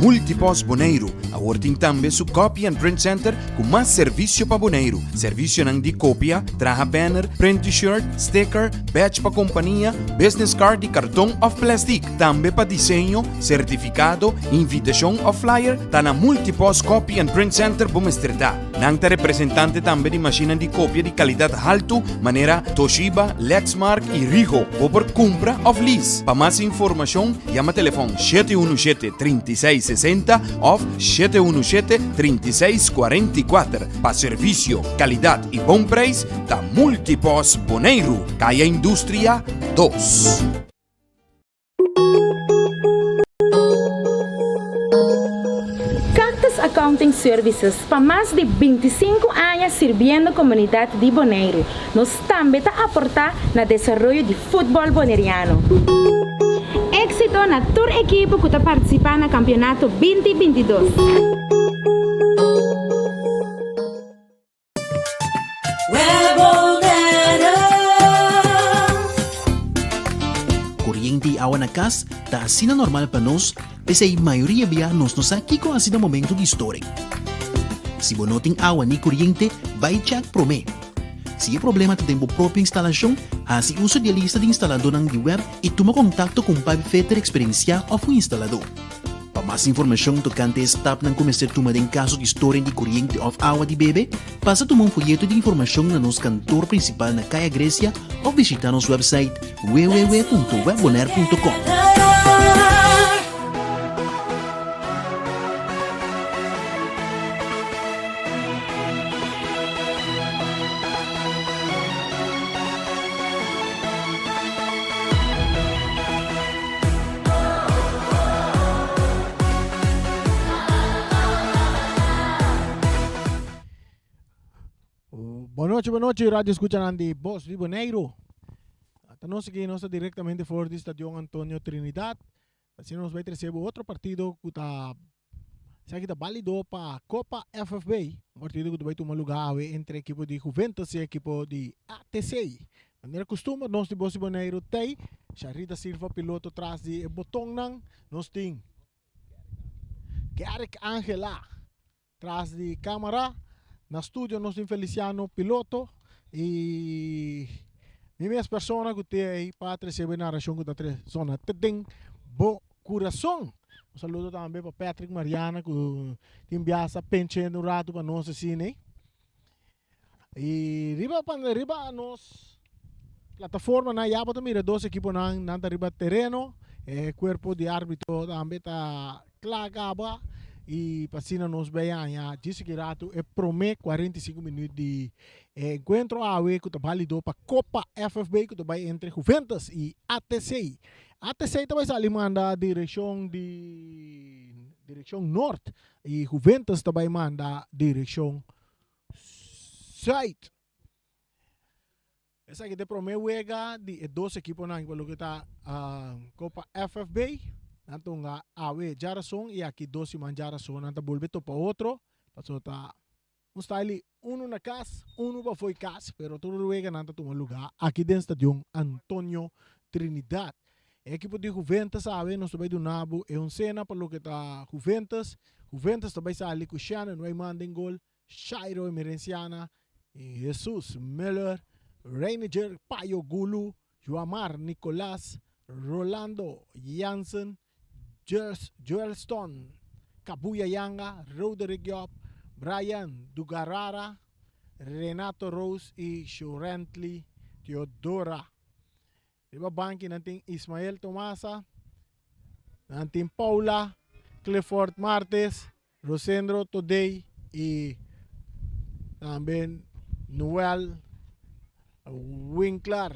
Multipos Bonaire, awarding tambe su Copy and Print Center com mais serviço para Bonaire. Serviço nang di copia, traha banner, print t-shirt, sticker, badge pa companhia, business card e cartão of plastic. Tambe pa diseño, certificado, invitação of flyer, ta na Multipos Copy and Print Center Bumestrita. Nang ta representante tambe di macchina di copia di qualidade alto, manera Toshiba, Lexmark e Ricoh, por compra of lease. Pa mais informação, llama telefone 717-3660 of 717-3644. Pa serviço, qualidade e bom preço, da Multipos Bonaire, Caia Indústria 2. Cactus Accounting Services, para mais de 25 anos servindo a comunidade de Bonaire, nós também está a aportar no desenvolvimento de futebol bonaireano. Éxito na tour equipe que está participando no campeonato 2022. Corriente awa na kas, ta asina normal para nós, pese a maioria via nos aqui com asina momento de história. Se você não tem água nem corriente, vai check prome. Se é problema de tempo própria instalação, assim uso de lista de instalador na web e toma contato com o Pai Fetter Experiencia ou o instalador. Para mais informação tocante stop ng começar tomar em caso de história de corriente ou água de bebê, passa a tomar folheto de informação na nosso cantor principal na Caia Grécia ou visitar nosso website www.webbonaire.com. Boa noite, rádio escuchan de Voz de Bonaire. Nós aqui nós diretamente fora do Estádio Antonio Trinidad. Assim nós vai receber outro partido que está válido para a Copa FFB. Partido que vai tomar lugar entre a equipe de Juventus e a equipe de ATC. Maneira costuma, nós de Voz de Bonaire tem Charita Silva, piloto atrás de botão nang. Nós tem Garrick Angela atrás de câmara. Na estúdio nós temos Feliciano, piloto, e minhas pessoas que têm aí para receber narração que está zona tem bom coração. Um saludo também para Patrick Mariana, que tem viaja penchando um rato para nós assim, né? E riba nós plataforma na Yaba também, dois equipos na riba terreno, corpo de árbitro também está clagaba. E passina nos veia disse que rato é promê 45 minutos de encontro awe que está válido para Copa FFB que vai entre Juventus e ATC. ATC também está manda direção norte e Juventus também manda direção sul. Essa aqui é promê wega de dois equipos na que está Copa FFB. Nanto nga awe jarason e aqui dois man jarason nanta bolbeto para outro paso ta um style uno na cas uno ba foi cas pero todo lugar nanta toma lugar aqui dentro Estádio Antonio Trinidad. Equipo de Juventus sabe nós vai do nabo é cena para lo que tá Juventus também sai com Shannon vai mandar gol Shairo Emerenciana e Jesus Miller Reiniger Payo Gulu Joamar Nicolás Rolando Jansen Joel Stone, Kabuya Yanga, Roderick Yop, Brian Dugarara, Renato Rose e Shurently Teodora. Diba banki nating Ismael Tomasa, nating Paula, Clifford Martes, Rosendro Today e também Noel Winkler.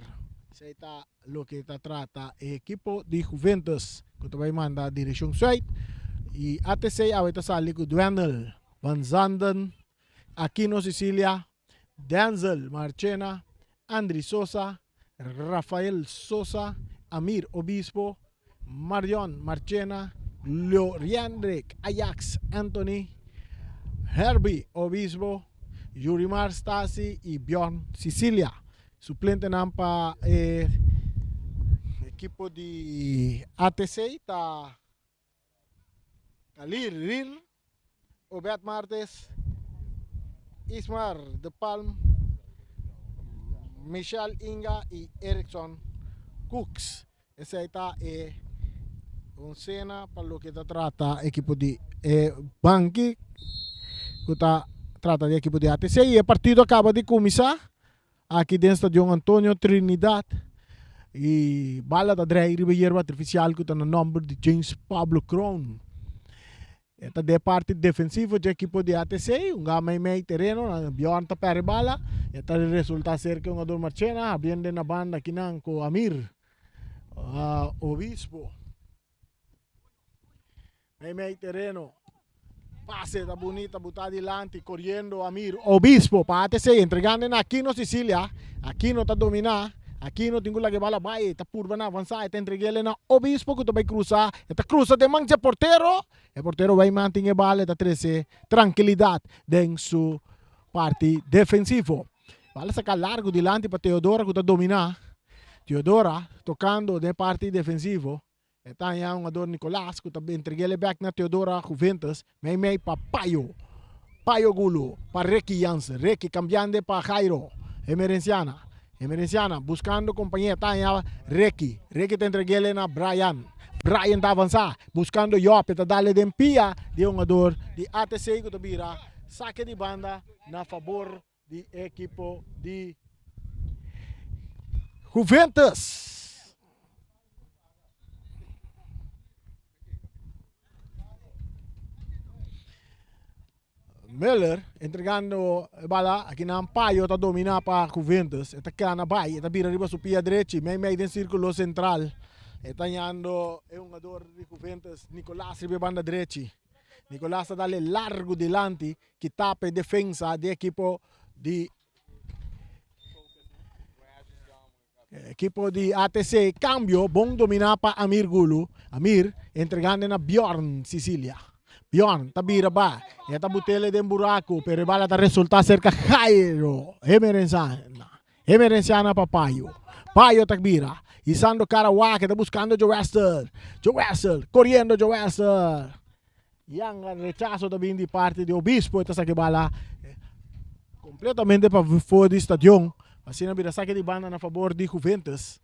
Sa ita lo que ta trata equipo de Juventus que vai mandar direção site e ATC awita sali ko Dwendel Van Zanden, Aquino Sicilia, Denzel Marchena, Andri Sosa, Rafael Sosa, Amir Obispo, Marion Marchena, Loriandric Ajax Anthony, Herbie Obispo, Yurimar Stasi e Bjorn Sicilia. Suplente nampa equipo de ATC tá Khalil Rir, Obed Martes, Ismar De Palm, Michelle Inga y Erickson Cooks. Esa está un cena para lo que te trata equipo di Banchi, que trata di equipo di ATC. E il partito acaba di começar aqui dentro do Stadio Antonio Trinidad. E bala da Drey Ribeiro artificial que está no nome de James Pablo Crown. Esta de parte defensiva do equipo de ATC, meio terreno, Bjorn tá per bala. Esta resulta ser que jogador Marchena abrindo na banda aqui com Amir Obispo. Meio terreno. Passe da bonita, botar adiante, correndo Amir Obispo para ATC, entregando na Aquino Sicilia. Aquino está dominar. Aquino tengo la que bala vai, está curva na avançar, está entregando na Obispo que tu vai cruzar. Está cruza de mancha portero. O portero vai manter a bala, está 13 tranquilidade em sua parte defensivo. Bala sacar largo dilante para Teodora que está dominar. Teodora tocando de parte defensivo. Está aí um jogador Nicolás que está entregando back na Teodora Juventus. Meio para Payo Gulo, para Reiki Jansen. Reiki cambiando para Jairo. Emerenciana buscando companhia, está aí Reiki está entregando na Brian está avançar, buscando Yop, está dando de empia de um jogador de ATC que vira saque de banda na favor do equipo de Juventus. Miller entregando bala aqui na Ampaio, está dominar para Juventus, está cana vai, está vira riba su pia direito, meio em círculo central, está ganhando um jogador de Juventus, Nicolás riba banda direita, Nicolás está dando largo dilante, que tapa a defesa do equipo de ATC, cambio, bom dominar para Amir Gulu, Amir entregando na Bjorn Sicilia. Bjorn, tabira ba? Eta butele de buraco, pero bala ta resulta cerca Jairo. Emerenciana pa Payo. Payo tagbira. Isando Karawa, que está buscando Joe Wessel, corriendo Joe Wessel. Yang rechazo también de parte de Obispo, esta saque bala completamente para fora do estadio. Assim na saque de banda na favor de Juventus.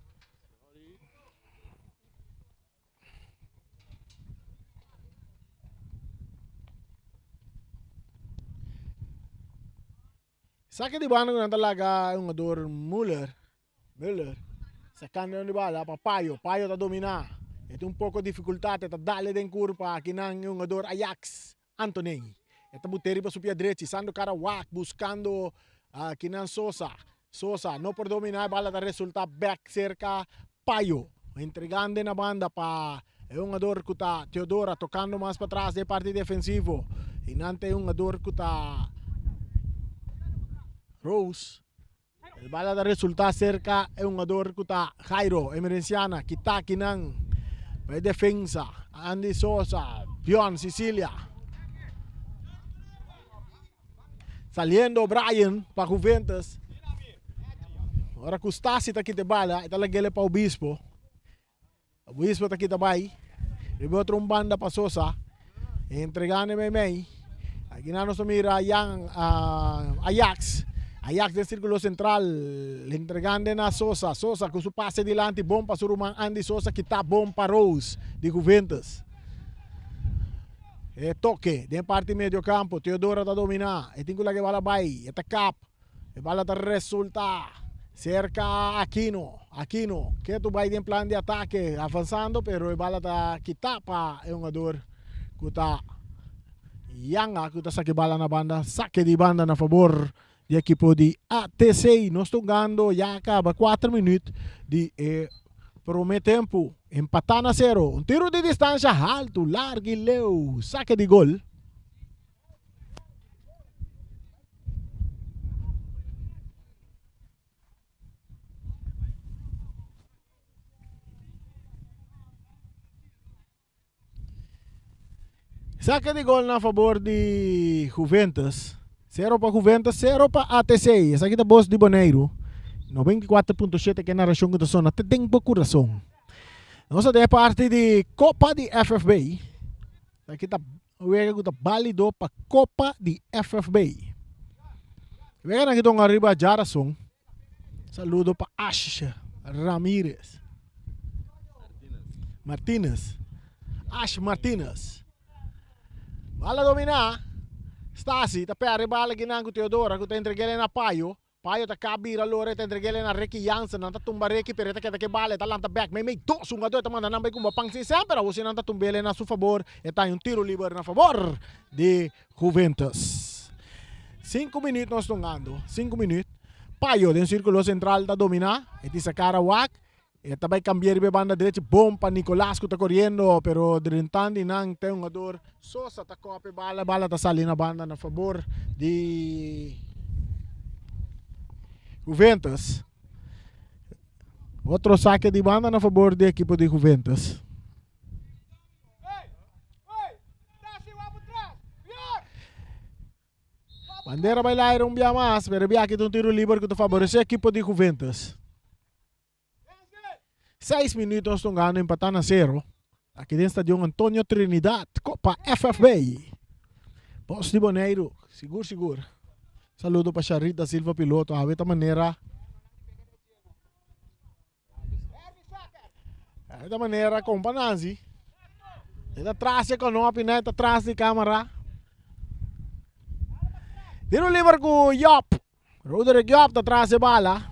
Saque de banda na talaga um jogador Müller. Sacando de bala para Payo está dominar. Tem um pouco de dificuldade, está dale de curva aqui nang um jogador Ajax, Anthony. Está buteri para subir a direita, sando Karawak buscando aqui nang Sosa, não por dominar, bala da resulta back cerca Payo, entregando na banda para um jogador que está Teodora tocando mais para trás de parte defensivo. E nante um jogador que está Rose, el bala da resulta cerca é um jogador que está Jairo, Emerenciana, que está aqui nang defensa, Andy Sosa, Bjorn Sicilia. Saliendo Brian para Juventus. Agora Custasi está aqui de bala, está lagele para Obispo. Obispo está aqui também. Ribe outro banda para Sosa. Entregando Memei. Aqui na nossa mira yang Ajax em círculo central, entregando na Sosa com seu passe dilante, bom para Suruman Andy Sosa, que está bom para Rose, de Juventus. Toque, de parte medio campo, Teodora está dominar, tem que lá bala vai, está cap, bala está resulta, cerca Aquino, que tu vai em plan de ataque, avançando, pero bala está que tapa, um jogador que está Yanga, que está saque bala na banda, saque de banda na favor de equipo de ATC. Nós estamos ganhando, já acaba 4 minutos de primeiro tempo, empatando a 0. Um tiro de distância alto, largo e leu, saque de gol. Saque de gol na favor de Juventus. 0 para Juventus, 0 para ATC. Essa aqui é a voz de Boneiro. 94.7 que é a narração que está até tem pouco razão. Nossa de parte de Copa de FFB. Aqui está juega com válido para Copa de FFB. Juega aqui com arriba Jarason. Saludo para Ash Ramirez. Martinez. Ash Martinez. Bala domina. Stasi, ta per bala ginang ko Teodora, ko ta entregele na Payo. Payo ta kabira lore ta entregele na Ricky Jansen, ta tumba Ricky pero ta que bala ta lanta back. May dos un gado ta manda nambay kung mapang sisa, pero usin ta tumbele na su favor, eta yung tiro libre na favor de Juventus. 5 minutos nós tongando, 5 minutos. Payo den círculo central ta domina, eti sa Karawak. Eta vai cambiar de banda derecha, bom para Nicolás que está correndo, pero dirintandi nang tem um jogador Sosa tá cope bala tá sali na banda na favor de Juventus. Outro saque de banda na favor de equipe de Juventus. Bandeira vai lá um bia mais, pero bia aqui tem um tiro livre que favorece a equipe de Juventus. 6 minutos estão ganhando empatando a 0. Aqui dentro está John Antônio Trinidad, Copa FFB. Posto de Boneiro, seguro. Saludo para Charita Silva, piloto. A outra maneira. Com Panazzi. Ele atrás com a pineta atrás de câmera. Tiro livre com Yop. Roderick Yop atrás de bala.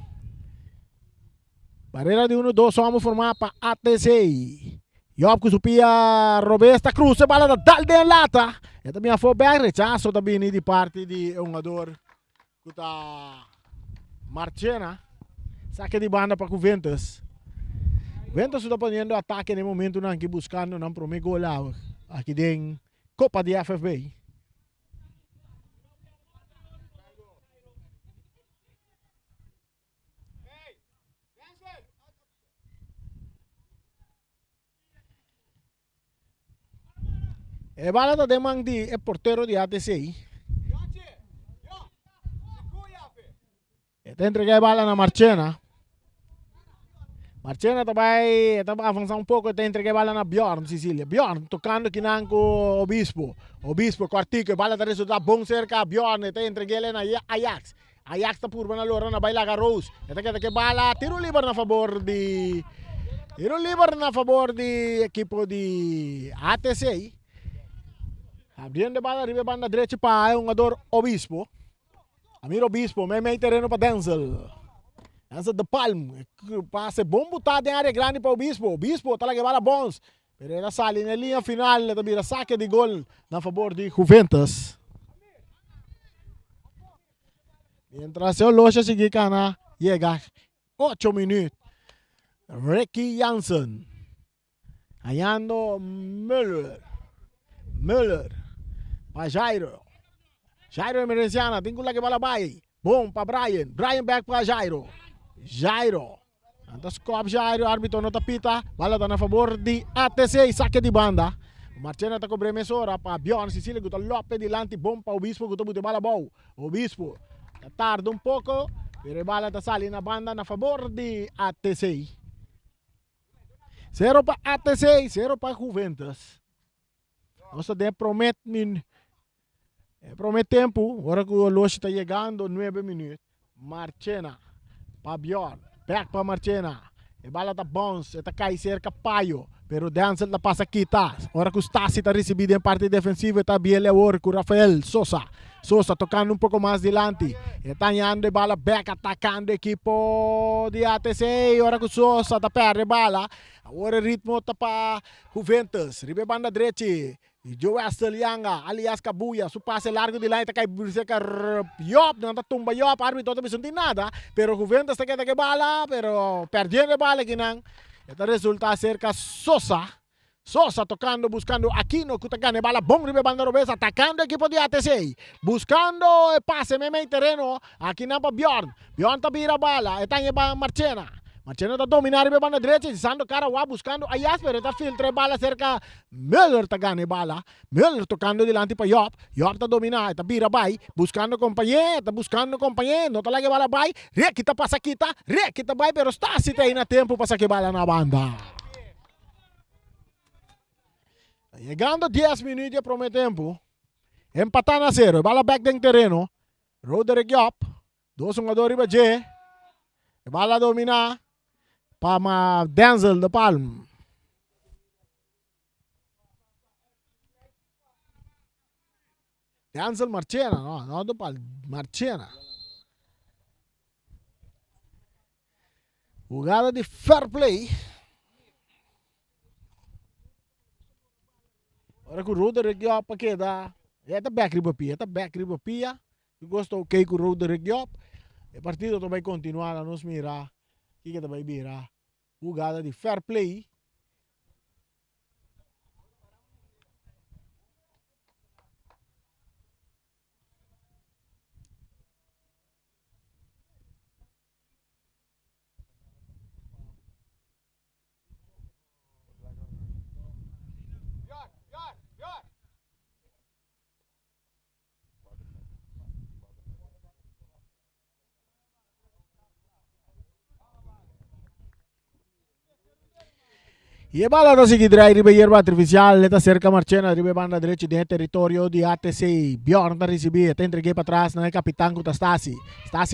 Barreira de 1-2, vamos formar para ATC. Job que supia Roberta Cruz, bala da Dalde en lata. E também foi bem rechaço também de parte de um jogador que está Marchena. Saque de banda para Juventus. Juventus está fazendo ataque no momento não que buscando não para o gol lá. Aqui tem Copa de FFB. E bala da demang di portero di ATC. E te entrega a bala na Marchena. Marchena também avançar um pouco, te entrega a bala na Bjorn, Sicília. Bjorn tocando aqui na Obispo. Obispo, Quartico, bala da resultado bom cerca a Bjorn, te entrega ele na Ajax. Ajax tá por na lora na baila Rose. E te que bala, tiro livre na favor de equipo de ATC. Abrindo bala, arriba banda direita para um jogador Obispo. Amir Obispo, meio terreno para Denzel. Denzel de Palm. Passe bom botado em área grande para Obispo. Obispo está lá que bala bons. Pero ele sai na linha final, ele também saque de gol na favor de Juventus. Mientras o Loja sigue cana, llega 8 minutos. Ricky Jansen. Hallando Müller. Para Jairo Emerenciana, tem que lá que bala vai. Bom para Brian back para Jairo. Antes cop Jairo, árbitro não tapita. Bala está na favor de ATC, saque de banda. Marchena está com bremesora para Bjorn Sicília, que está Lopes delante, bom para Obispo, que está botando bala bom. Obispo, está tarde pouco, pero bala está salindo na banda na favor de ATC. 0 para ATC, 0 para Juventus. Nossa, promete tempo. Agora que o Loche está chegando, 9 minutos. Marchena, para Bjorn. Back para Marchena. E bala está bom, está cai cerca Paio. Pero Denzel está passa aqui, tá? Agora que o Stasi está recebido em parte defensiva, está bem agora com o Rafael Sosa. Sosa tocando um pouco mais delante. Está indo e bala back, atacando o equipo de ATC. Agora que o Sosa está perde bala. Agora o ritmo está para Juventus. Ribe banda direita. Joel Lianga, alias Kabuya, su pase largo de lá, está cai cerca Yop, não está tumba Yop, árbitro não tem nada, pero Juventus está que bala, pero perdendo bala que não. Este resulta cerca Sosa tocando, buscando Aquino, que está ganhando bala, bom ribe banda robesa, atacando o equipo de ATC, buscando el pase, meio terreno, aqui na para Bjorn está vira bala, está em Marchena. Marchena está dominando a banda direita, usando Karawak, buscando Ayas, pero está filtra bala cerca. Müller está ganhando bala. Müller tocando delante para Yop. Yop está dominando, está vira vai, buscando companheiro, não está lá que bala vai. Requita passa quita, requita vai, pero está se tem na tempo para saque bala na banda. Chegando 10 minutos para o meu tempo. Empatando a 0. Bala back dentro terreno. Roderick Yop. 2 jogadores para J. Bala domina para Denzel de Palm. Denzel Marchena, no de Palm. Marchena. Jugada de fair play. Ora com o Roderick Yop aqui dá. É back riba pia. Eu gosto ok com o Roderick Yop. O partido também continuar a nos mirar. O que também virar? Jogada de fair play. E bala da seguidra ribe hierba artificial leta cerca Marchena ribe banda direita de território de ATC Bjorn da receber tá entreguei para trás na capitão com Stasi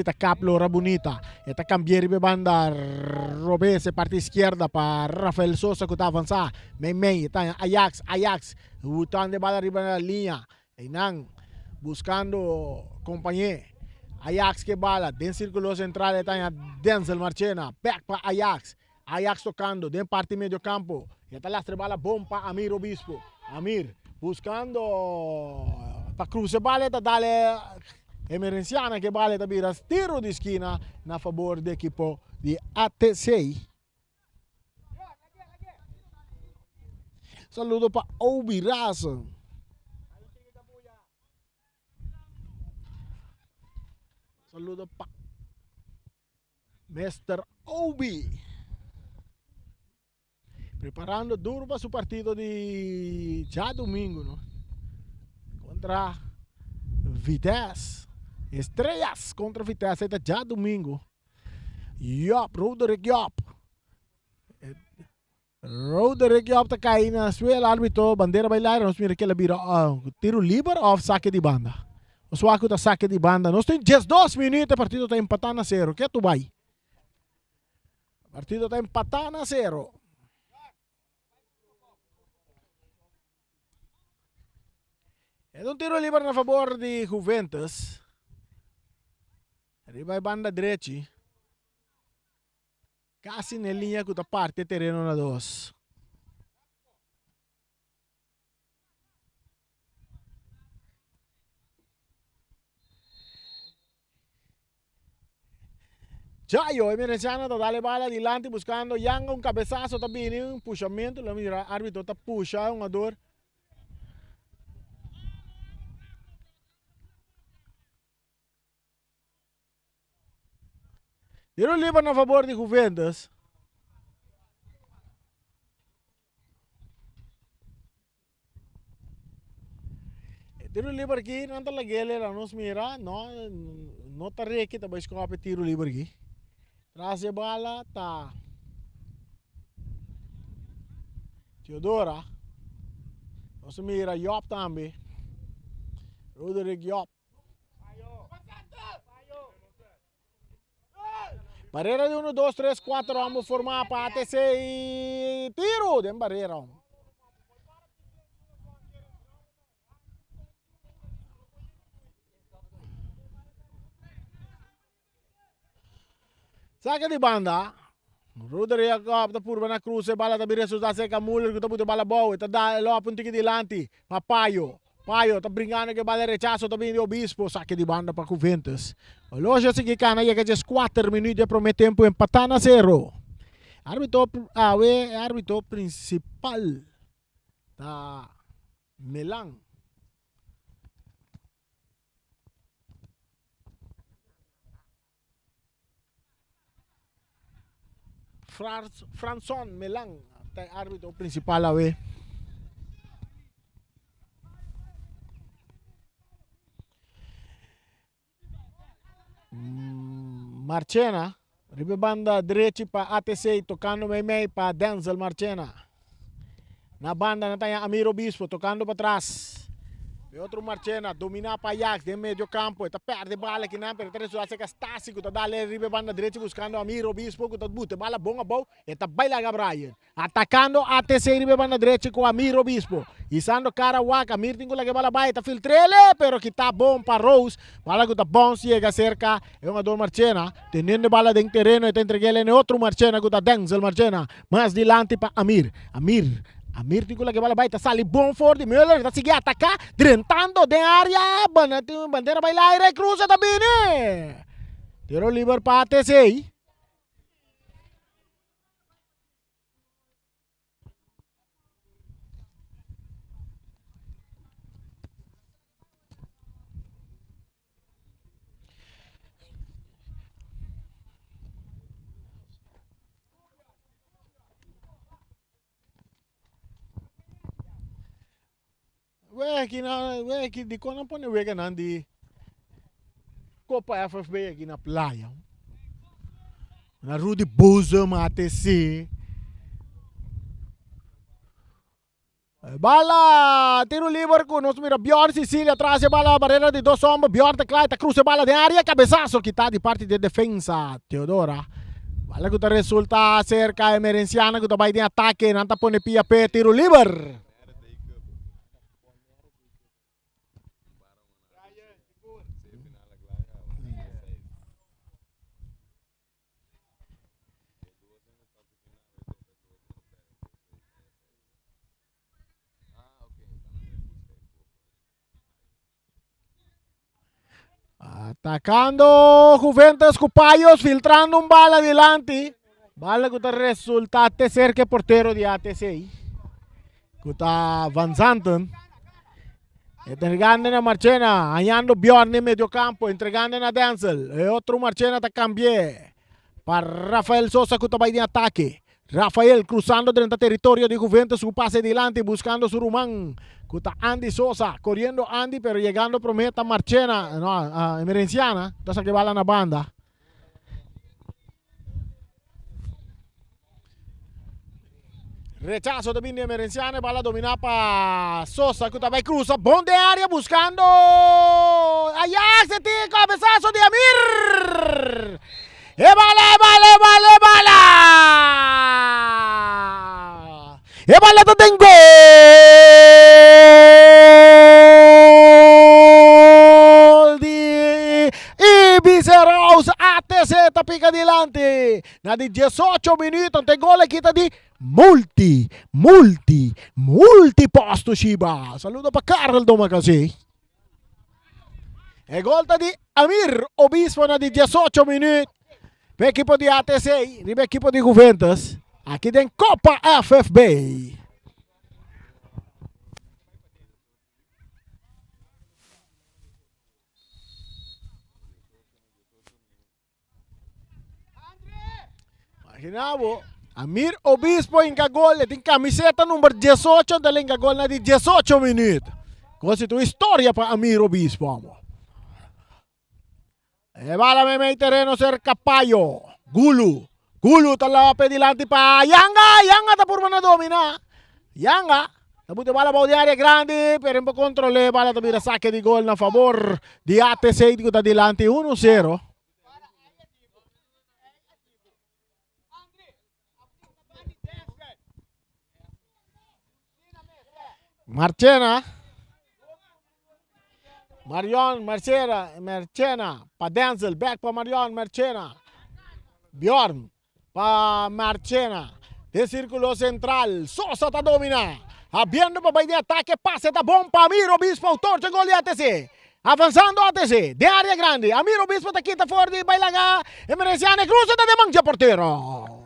tá caplo ra bonita e tá cambiar ribe banda Robese parte esquerda para Rafael Sosa que tá avançar mei tá Ajax botando de bala ribe na linha e não buscando companheiro Ajax que bala dentro círculo central tá Denzel Marchena back para Ajax tocando, de parte medio campo. Y está la bala bom para Amir Obispo. Amir buscando para cruzar bala, dale emergenciana que bala vira tiro de esquina na favor do equipo de ATC. Saludo para Obi Raza. Saludo para Mr. Obi. Preparando duro para su partido de ya domingo, ¿no? Contra Vitesse. Estrellas contra Vitesse, este ya domingo. Yop, Roderick Yop. Roderick Yop está caindo na suela, árbitro, bandeira bailar, nós mira que ele vira tiro livre ou saque de banda. O suaco da saque de banda. Nós temos 12 minutos, o partido está empatando a 0. O que tu vai? O partido está empatando a 0. É um tiro livre a favor de Juventus. Arriba a banda direita. Quase na linha com a parte terreno na 2. Chayo, emergenciano, dale bala adelante buscando Yang un cabezazo também, um puxamento, lá mira, árbitro está puxando uma dor. Tiro livre a favor de Juventus. Tiro livre aqui, não está lagele, lá nos mira, não está reiki, tá escope tiro livre aqui. Traz a bala, tá. Teodora. Nos mira, Yop também. Roderick Yop. Barreira de 1, 2, 3, 4, vamos formar para ATC e tiro de barreira. Saca de banda. Roderick Yop da purba na cruz, bala da bira suza seca muller que tá puto bala boa, tá dá lá punti que dilante, papayo. Paio, tá brincando que bala rechazo também de Obispo, saque de banda para Juventus. Loja seguir cana e que já 4 minutos para o meu tempo empatar a 0. Árbitro principal da Melan. Franson Melan, árbitro principal awe. Marchena, ribe banda direita para ATC, tocando meio para Denzel Marchena. Na banda na tayo Amir Obispo tocando para trás. E outro Marchena domina para Ajax de meio campo. Está perde bala aqui na perto do Ace Castásico. Está dale ribe banda direita buscando Amir Obispo. Está bute bala bom a bom. Está baila Brian. Atacando ATC ribe banda direita com Amir Obispo. Isando cara Waka. Amir tingo lagi bala baita filtrele. Pero que está bom para Rose. Bala que está bom chega cerca. É um ador Marchena. Teniendo bala dentro terreno. Está entregando em outro Marchena. Que está Denzel Marchena. Mais dilante para Amir. Amir tinha que bola baita sali bom for de Müller está seguir atacar drentando de área bandeira bailar e cruza também né tiro livre para ATC aqui de quando põe o não de Copa FFB aqui na praia na rua de Bosom ATC bala tiro livre com nós mira Bjorn Sicília atrás de bala barreira de dois ombros Bjorn Teclaita cruza bala de área cabeçaço que está de parte de defesa Teodora bala que resulta cerca emergenciana que vai de ataque não tá põe pia pé tiro livre Atacando Juventus Cupayos, filtrando un bala adelante. Bala que resulta cerca el portero de ATC. Que está Van Zanten. Entregando a Marchena, hallando Bjorn en medio campo, entregando a Denzel. E otro Marchena está cambié. Para Rafael Sosa que está en ataque. Rafael cruzando dentro del territorio de Juventus, su pase adelante, buscando su rumán. Cuta Andy Sosa, corriendo Andy, pero llegando prometa Marchena, no, a Emerenciana, entonces que va la banda. Rechazo también de Emerenciana, bala dominada para Sosa, que va y cruza, bom de área buscando. Ajax, cabezazo de Amir. Bala! E bala tem gol de Ibiza Rose ATC pica adelante. Na di 18 minutos tem gol aqui di multi posto Shiba. Saludo para Carl Domacasi. E gol di Amir Obispo na di 18 minutos. Per equipo di ATC, per equipo di Juventus. Aqui tem Copa FFB. Imaginavo, Amir Obispo in gol, tem camiseta número 18 dele in gol na di 18 minutos. Quasi tu storia para Amir Obispo, amo. E bala me terreno cerca Payo. Gulu talaga pedilante pa Yanga ta por mana domina. Yanga tabuti bala ba di area grande per un po' controle bala tabira saque di gol na favor di ATC di adelante 1-0. Marchena pa Denzel, back pa Marion Marchena. Bjorn pa Marchena. De círculo central, Sosa ta domina. Abriendo pa de ataque, pase ta bom pa Amir Obispo, autor de gol de ATC. Avanzando ATC, de área grande. Amir Obispo ta quita fuori, bailaga. Emerenciane, cruza ta de mangia portero.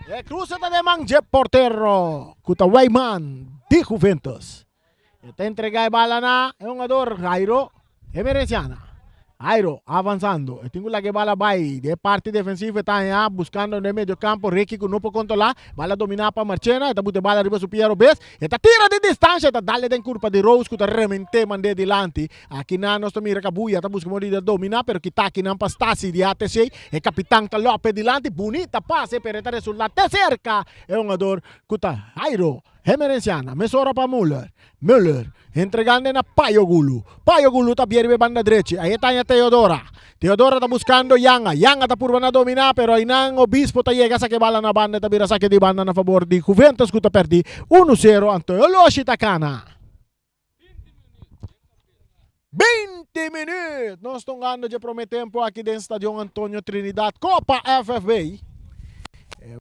E cruza ta de mangia portero. Kuta Wayman de Juventus. Está entregando bala na, é um jogador Jairo Emerenciana. Jairo avanzando. Tengo la que bala vai. De parte defensiva está allá buscando en el medio campo. Ricky que no puede controlar. Bala dominada para Marchena. Esta bute bala arriba su Piero Bes. Esta tira de distancia. Esta dale den curva de Rose. Que está remente mande delante. Aqui na nostra mira cabuia. Esta busca morir de dominar. Pero kita aqui na pastasi de ATC. El capitán Calope delante. Bonita pase. Pero esta resulta cerca. Es un ador. Kuta Jairo. Emerenciana, mesora para Müller, entregando na Paio Gulu está bien de banda derecha, ahí está Teodora está buscando Yanga está por a dominar, pero ahí nan Obispo está llega, saque bala na banda, está vira saque de banda a favor de Juventus, que está perdi 1-0, Antonio Loshi Takana. 20 minutos, nós estamos ganhando de prometempo aqui dentro do estádio Antônio Trinidad, Copa FFB.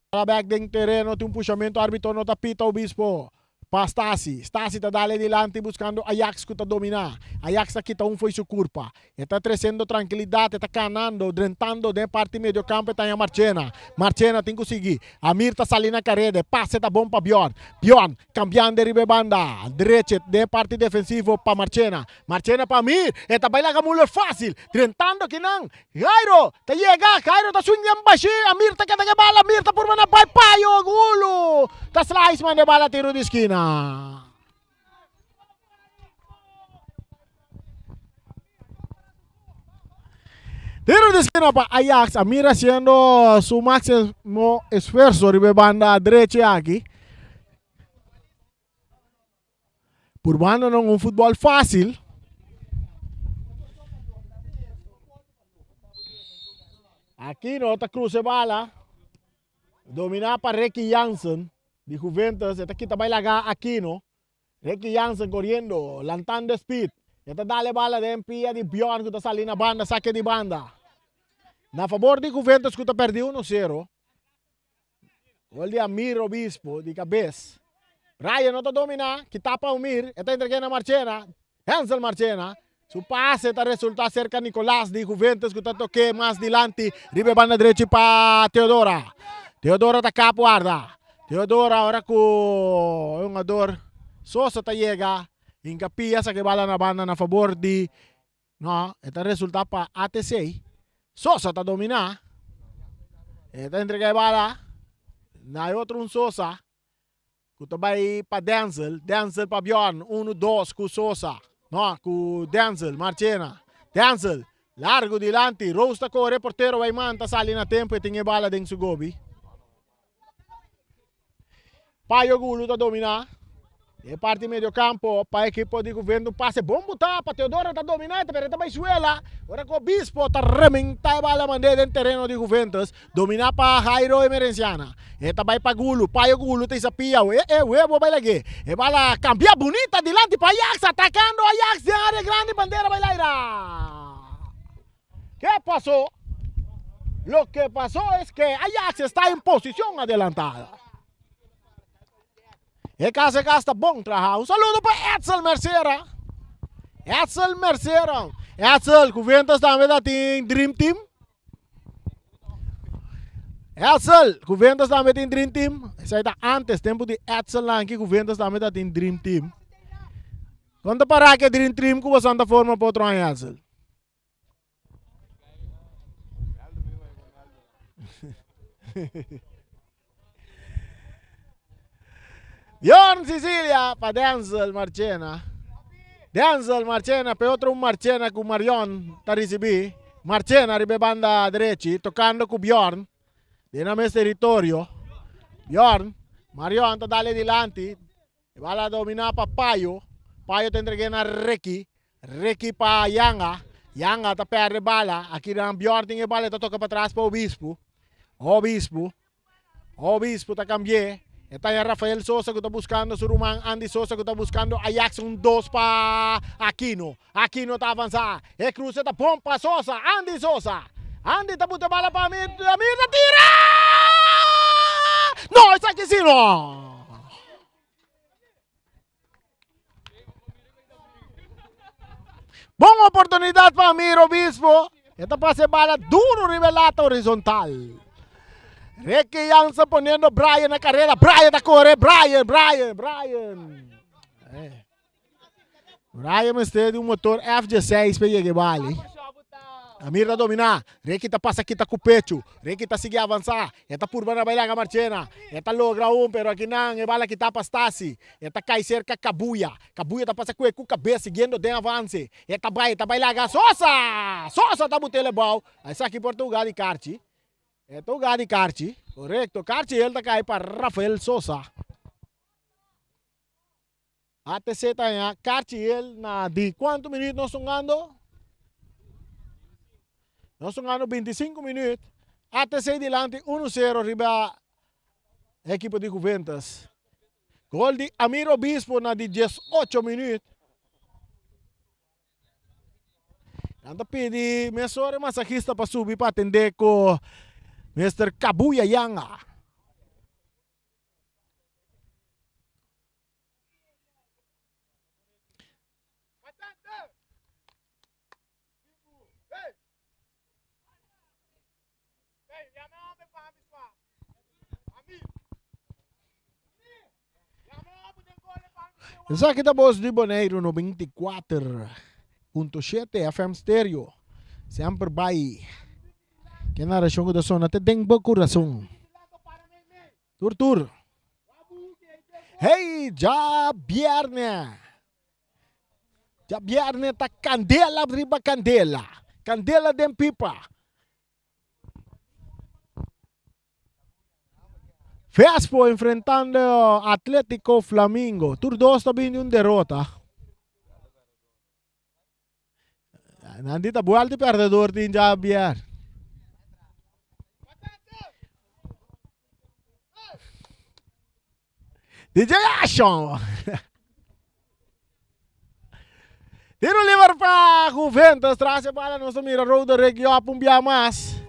Para back ding terreno, tem puxamento, árbitro não tapita Obispo. Pa Stasi está dale delante buscando Ajax que está dominar. Ajax aqui está foi su culpa. Está trazendo tranquilidade, está canando, drentando de parte medio campo, está em Marchena tem que seguir. Amir está salindo na carreira, passe está bom para Bjorn, cambiando de ribe banda, direita de parte defensivo para Marchena para Amir, está bailando Müller fácil, drentando que não. Jairo, está chega, Jairo está swingando baixo, Amir está que bala, Amir está por mana pai, Paio Gulu. Está slice man de bala tiro de esquina. Tiro de esquina para Ajax. Amir haciendo su máximo esfuerzo de banda derecha aquí. Por banda no un fútbol fácil. Aquí no está cruce bala. Dominar para Ricky Jansen de Juventus. Esta aquí también la Aquino. Ricky Jansen corriendo, lanzando speed. Esta dale bala de empia de Bjorn que está saliendo a banda, saque de banda. Na favor de Juventus que está perdido 1-0. Gol de Amir Obispo de cabeça. Brian no está dominando, que tapa Amir. Está entregando a Marchena. Hansel Marchena. Su pase está resultando cerca de Nicolás de Juventus que está toque más delante. Ribe banda derecha para Teodora. Teodora está cá guarda. Teodora ahora con un jugador Sosa está llega, Incapia sa que bala na banda na favor de no, este resultado para ATC. Sosa está dominar. Esta entrega de bala. Na outro un Sosa. Que vai para Denzel para Bjorn, 1-2 com Sosa. No, com Denzel, Marchena. Denzel, largo delante, Rose está corre, portero vai manta, sali na tempo e tem bala dentro su gobi. Paio Gulu está dominar. E parte medio campo para a equipe de governo. Passe bom botar para Teodora está dominar. Pero está mais suela. Agora com o Bispo está rementar a bala bandeira no terreno de Juventus. Dominar para Jairo Emerenciana. Esta vai para Gulu. Paio Gulu tem sapia. Huevo vai lá. E bala cambia bonita delante para Ajax. Atacando Ajax de área grande. Bandeira vai lá. ¿Qué pasó? Lo que pasó es que Ajax está en posición adelantada. E casa está bom trabalho. Um saludo para Edsel Mercera. Edsel, Juventus também tem Dream Team. Edsel, Juventus também tem Dream Team. Isso aí tá antes, tempo de Edsel lá aqui, Juventus também tem Dream Team. Quando parar que Dream Team, com a forma para outro ano, Edsel. Bjorn Sicilia para Denzel Marchena. Denzel Marchena para outro Marchena com Marion está recebi. Marchena ribe banda direita, tocando com Bjorn. De na mesmo território. Bjorn, Marion está dale delante. Vai lá dominar para Paio. Paio está entregando a Ricky. Ricky para Yanga. Yanga está perde bala. Aqui na Bjorn tem bala, está toca para trás para Obispo. Obispo está cambiando. Está aí Rafael Sosa que está buscando su Rumán, Andy Sosa que está buscando Ajax, 2 para Aquino. Aquino está avançando. E cruza está bom para Sosa, Andy Sosa. Andy está botando bala para Amir. Amir tira! Não, isso aqui sim não. Boa oportunidade para Amir Obispo. Esta passa bala duro, nivelata horizontal. Ricky Jansen poniendo Brian na carreira. Brian da corre. Brian. Brian este de um motor F16 para llegar vale. Amir na domina, Rekita passa kita com o pecho, Rekita sigue avançar, eta purba na bailaga marchena, eta logra pero aqui não, e bala que tá pastasi, eta cai cerca Kabuya tá passa com a cabeça, seguindo de avance, eta bailaga Sosa tá botele bal, aí aqui Portugal de Carti, eta o gadi Carti, correto, Carti ele tá cai para Rafael Sosa. ATC tá aí, Carti ele na de quanto minutos nós jogando? Nós jogamos 25 minutos. ATC delante 1-0 riba equipo de Juventus. Gol de Amiro Bispo na de 18 minutos. Anda pedi mesore masakista para subir para atender com Mr. Kabuya Yanga. Sa kita Voz de Bonaire no 24.7 FM Stereo. Sempre vai. Que na região da zona te tem bom coração. Tur. Hey, já viernes tá candela riba candela. Candela de pipa. Vespo enfrentando Atlético Flamengo. Tur 2 também derrota. Nandita bual de perdedor din Javier. DJ Action. Tiro livre para Juventus. Traz a bola no mira roda região pumbia mais.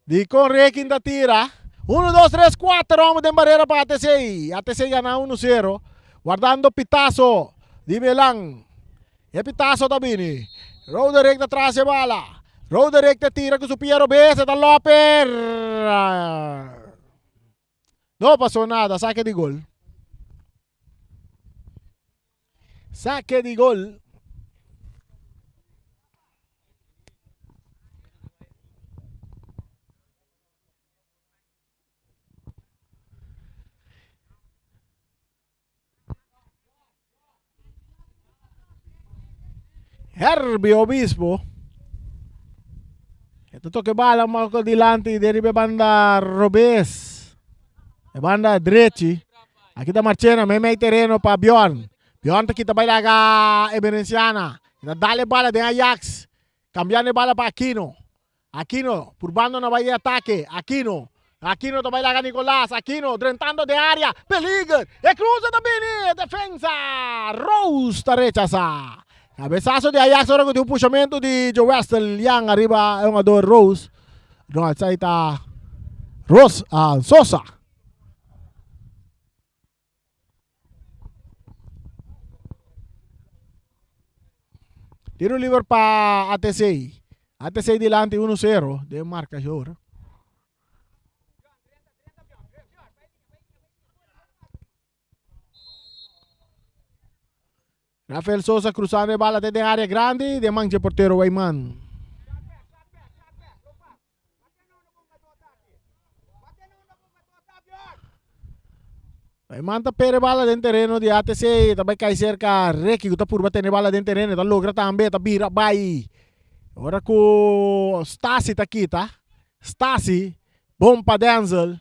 Di con requinta tira. 1, 2, 3, 4, vamos de barreira para ATC. ATC gana 1-0. Guardando Pitazo. Di Belang. E Pitazo também. Roda recta atrás a bola. Roda recta tira com o Piero Bessa. Da Loper. Não passou nada. Saque de gol. Saque de gol. Herbie Obispo. Ito toque bala mga dilante dari banda Robes. Banda Drechi. Aqui da Marchena, may terreno pa Bjorn. Bjorn kita bailaga Ebenenciana. Dale bala de Ajax. Cambiando bala pa Aquino. Aquino, purbando na bahia ataque. Aquino to bailaga Nicolás. Aquino, drentando de área. Peliga. E cruza também. Defensa. Rose ta rechaza. Cabeçaço de Ajax agora com o puxamento de Joe Westel yang arriba é um ador Rose. Não, essa aí tá Sosa. Tiro livre para ATC. ATC delante 1-0 de marca agora. Rafael Sosa cruzando a bola desde a área grande, de mancha porteiro Wayman. Wayman tá pere bola dentro terreno de ATC, também cai cerca Reki, que tá por bater bola dentro terreno, tá logra também, tá vira, vai. Agora com Stasi tá aqui, tá? Stasi, bom para Denzel,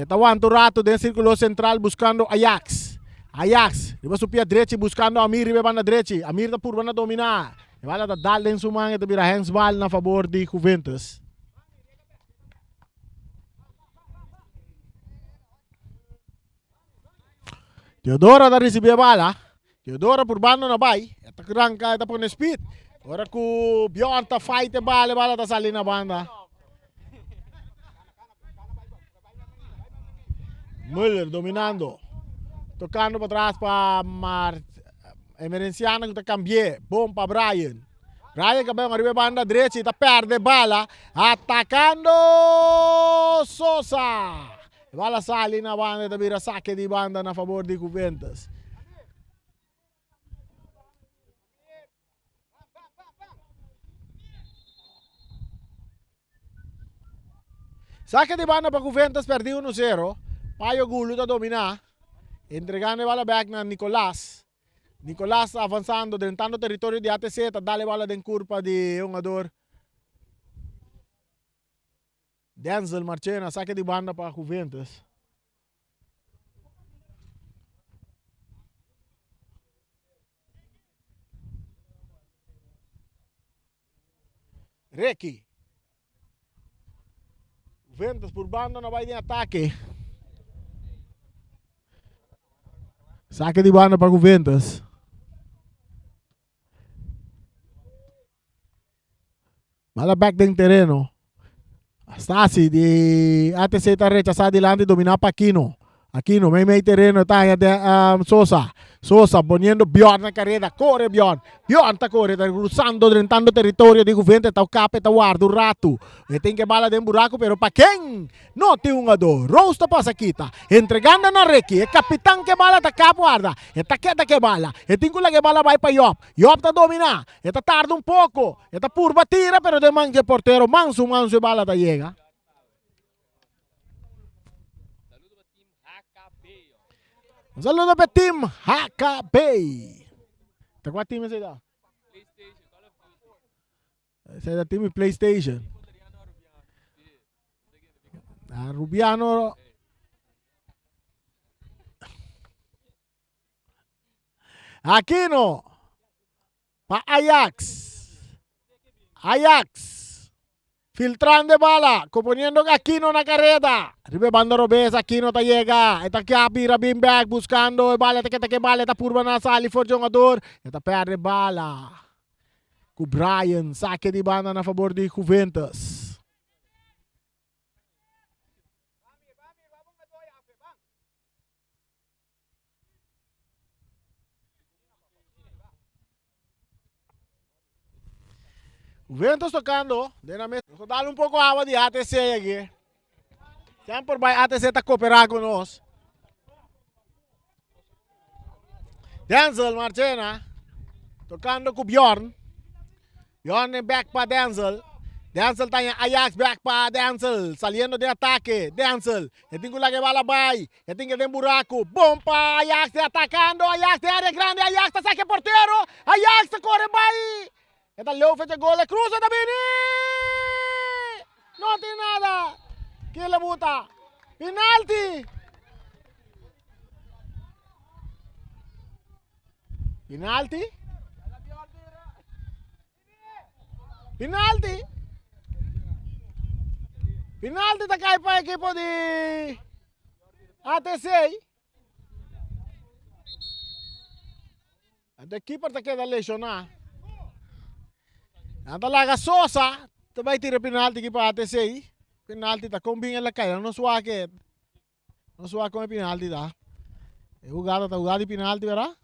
tá o rato dentro do círculo central buscando Ajax, riba supia direita buscando Amir riba banda direita. Amir tá por banda dominar. E bala tá dalen sumang ito bira handsball na favor de Juventus. Teodora tá recibir a bala. Teodora por banda na bay. Ito kerangka ito pon speed. Ora ku Bjorn tá fight a bala tá sali na banda. Müller dominando. Tocando para trás para Emerenciana que está cambiando. Bom para Brian. Brian que vai arriba banda direita e está perde bala. Atacando Sosa. Bala sali na banda da vira saque de banda na favor de Juventus. Saque de banda para Juventus, perdi 1-0. Paio Gulo está dominar. Entregando a bola back na Nicolás. Nicolás avançando, tentando o território de ATC, está dando a bola de curva de jogador. Denzel Marchena, saque de banda para Juventus. Requi. Juventus por banda não vai de ataque. Saque de banda para Juventus. Mala back dentro terreno. Stasi de ATC está rechazado adelante, dominar para Aquino, meio terreno está Sosa. Sosa poniendo Bjorn na carrera, corre Bjorn. Bjorn está correndo, cruzando, tentando território de Juventus, está o capa, está o ardo, o rato. E tem que bala dentro buraco, pero para quem? Não tem um ador. Rosta passa aqui, tá? Entregando na Requi, é capitão que bala tá cá, guarda. É taqueta que bala. É tincula que bala vai para Iop. Iop tá dominar. É tá tarde um pouco. É tá purba tira, pero de mangue porteiro, manso e bala tá chega. Un saludo per Team HKB. Da qual team sei da? Sei da team PlayStation. Rubiano. Aquino. Pa Ajax. Filtrando bala, componiendo Aquino na carrera. Ribebando Robes, Aquino ta llega. Está aqui a bira bin back, buscando bala, que bala, está purba na sali for jogador. Está perde bala. Com Brian, saque de banda na favor de Juventus. Juventus tocando, dale un poco agua de ATC aquí. Siempre va ATC está cooperando con nosotros. Denzel Marchena, tocando con Bjorn. Bjorn back para Denzel. Denzel está en Ajax, back para Denzel, saliendo de ataque. Denzel, el tengo la que va la bay, el tengo de buraco. Bomba, Ajax atacando, Ajax de área grande, Ajax está saque portero. Ajax está corre bay. Esta Leo fecha gol, cruza também. Não tem nada. Que le buta. Penalti. Penalti. Penalti. Penalti tá cai para a equipe de ATC. A equipe tá queda lesionar. Antalaga Sosa, também tira penalti aqui para ATC. Penalti tá com bem ela cai, não soa que. Não soa com penalti tá. É jogada de penalti, verá?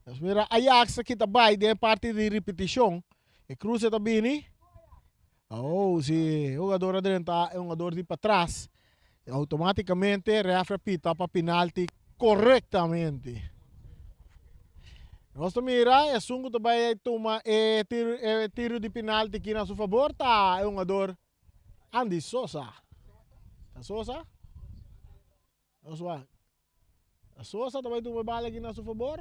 Mas mira, Ajax aqui também de parte de repetição. E cruza também. Oh, se o jogador adentro é um jogador de para trás. Automaticamente refere pita para penalti corretamente. Nós mira, é sungo também toma tiro de penalti aqui na sua favor, tá? É um jogador Andy Sosa. A Sosa? A Sosa também toma bala aqui na sua favor?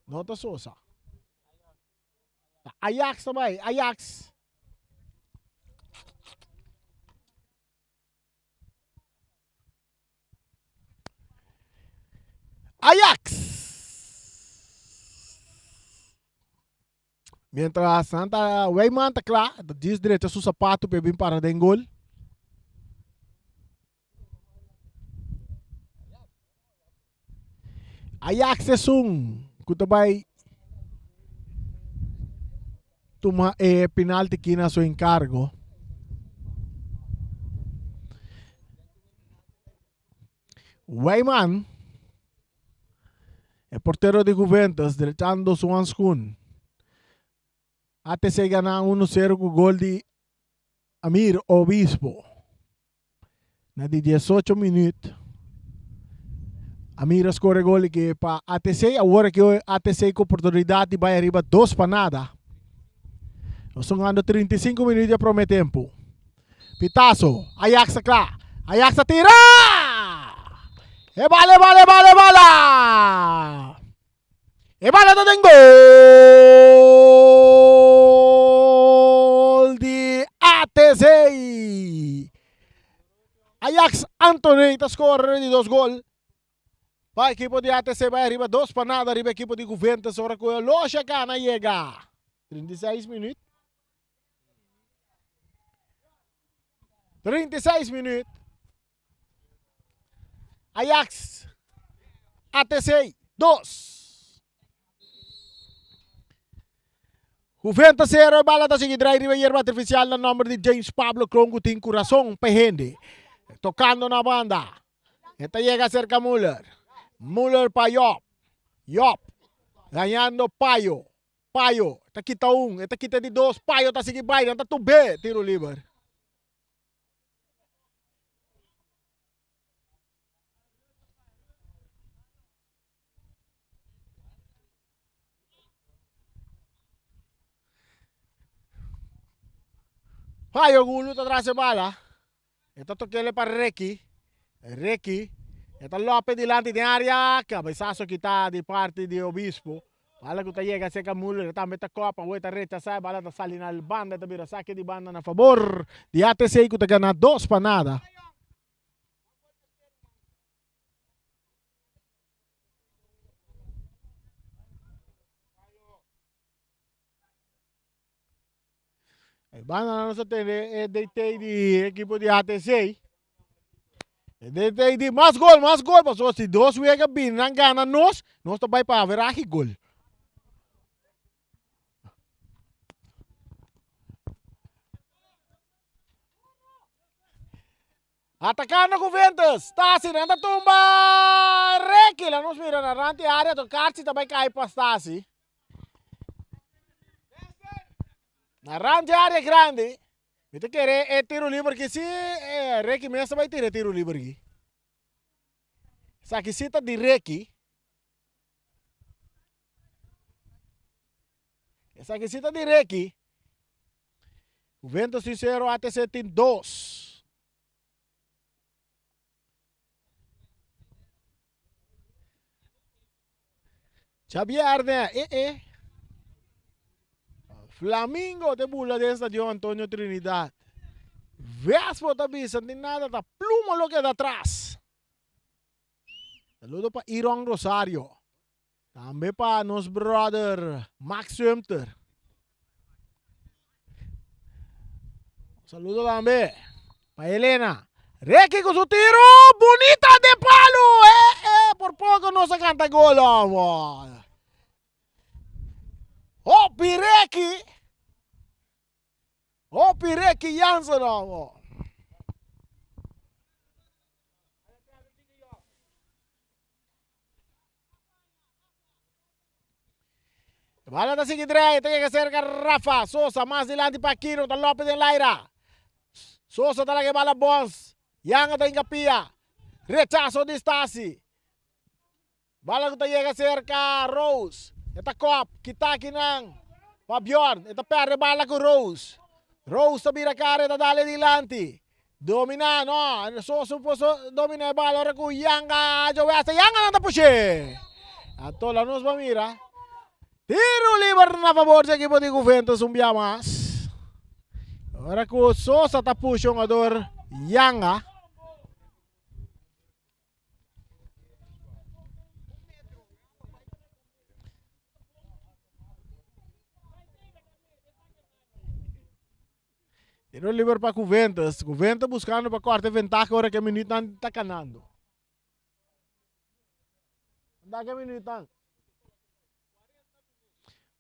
Nota Sosa. Ajax também, Ajax. Mientras Santa Weyman está claro, diz direito seu sapato para vir para o gol. Ajax é que também toma penalti aqui na seu encargo. Weyman é porteiro de Juventus, derechando su Anskun. ATC gana 1-0 com gol de Amir Obispo. Na de 18 minutos. Amira score gol que para ATC, agora que o ATC com oportunidade vai arriba 2 para nada. Nós estamos andando 35 minutos para o meu tempo. Pitaço, Ajax cá, Ajax tira! E bala! E bala tá dentro gol de ATC. Ajax Anthony está scorrendo de 2 gol. Vai equipo de ATC vai arriba 2 para nada, arriba equipo de Juventus, ora com a loja cana chega. 36 minutos. 36 minutos. Ajax ATC 2. Juventus 0, bala tá seguindo arriba hierba artificial no número de James Pablo Krongo tem coração pehende. Tocando na banda. Esta llega cerca Müller. Müller para Yop. Yop. Ganhando Payo. Payo. Esta quita 1. Esta quita de 2. Payo está seguindo baile. Esta tu B. Tiro livre. Payo gulo atrás de bala. Esta toquele para Recky. Recky. Esta López delante de área. Cabezazo que está de parte de Obispo. Bala que está llega cerca Müller. Está meta copa. Vuelta rechaza. Bala está saliendo al banda. Está mira saque de banda a favor de ATC que está ganando 2 para nada. Banda não tem DT de equipo de ATC. DT de mais gol. Passou se 2 vezes bem não ganha nós também para haver gol. Atacando Juventus. Stasi anda tumba. Recky lá nos mira na rante área do Carci também cai para Stasi. Na rante área grande. Kita querer tiro livre que se Recky mesmo vai tirar tiro livre aqui. Essa que cita de Recky. Essa que cita de Recky. Juventus 0 ATC tem 2. Xavier, né? Flamingo de bula de estadio Antonio Trinidad. Vespo também, não tem nada, tá pluma lo que da atrás. Saludo para Iron Rosario. Também para nos brother Max Sumter. Saludo também para Helena. Recky con su tiro, bonita de palo, por poco no se canta gol, amor. Oh, Recky Jansen, amor. Bala da seguinte, tem que ser Rafa, Sosa, mais adelante para Quino, tá López de Laira. Sosa talaga bala bons. Yang ada Ingapia. Rechazo de Stasi. Bala ko tayo cerca Rose. Ita Cop. Kita kinang. Fabian. Ita perde bala ko Rose. Rose sabira kare ta dale dilanti. Domina no. So domina bala ora ko Yang Jowesa. Yang na tapushi. Ato la nos va mira. Tiro libre na favor sa equipo de Juventus mas. Ora ko Sosa tapushi ang ador Yang Tiro livre para Juventus. Juventus buscando para cortar ventaja agora que a minuto está ganando. Dá que minuto?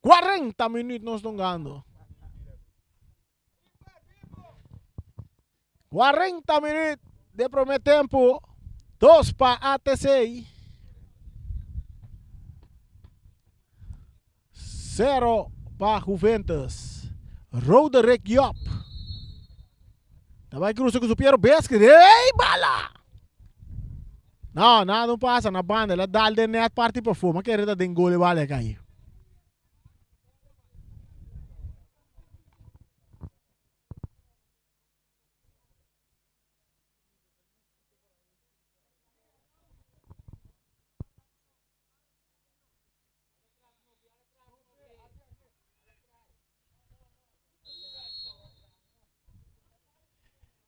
40 minutos nós estamos ganhando. 40 minutos de primeiro tempo. 2 para ATC. 0 para Juventus. Roderick Yop. Vai cruzar com o Piero Besque. Ei, bala! No, não passa na banda. Ela dá de net parte para fora. Mas quer dar gol e vale cair.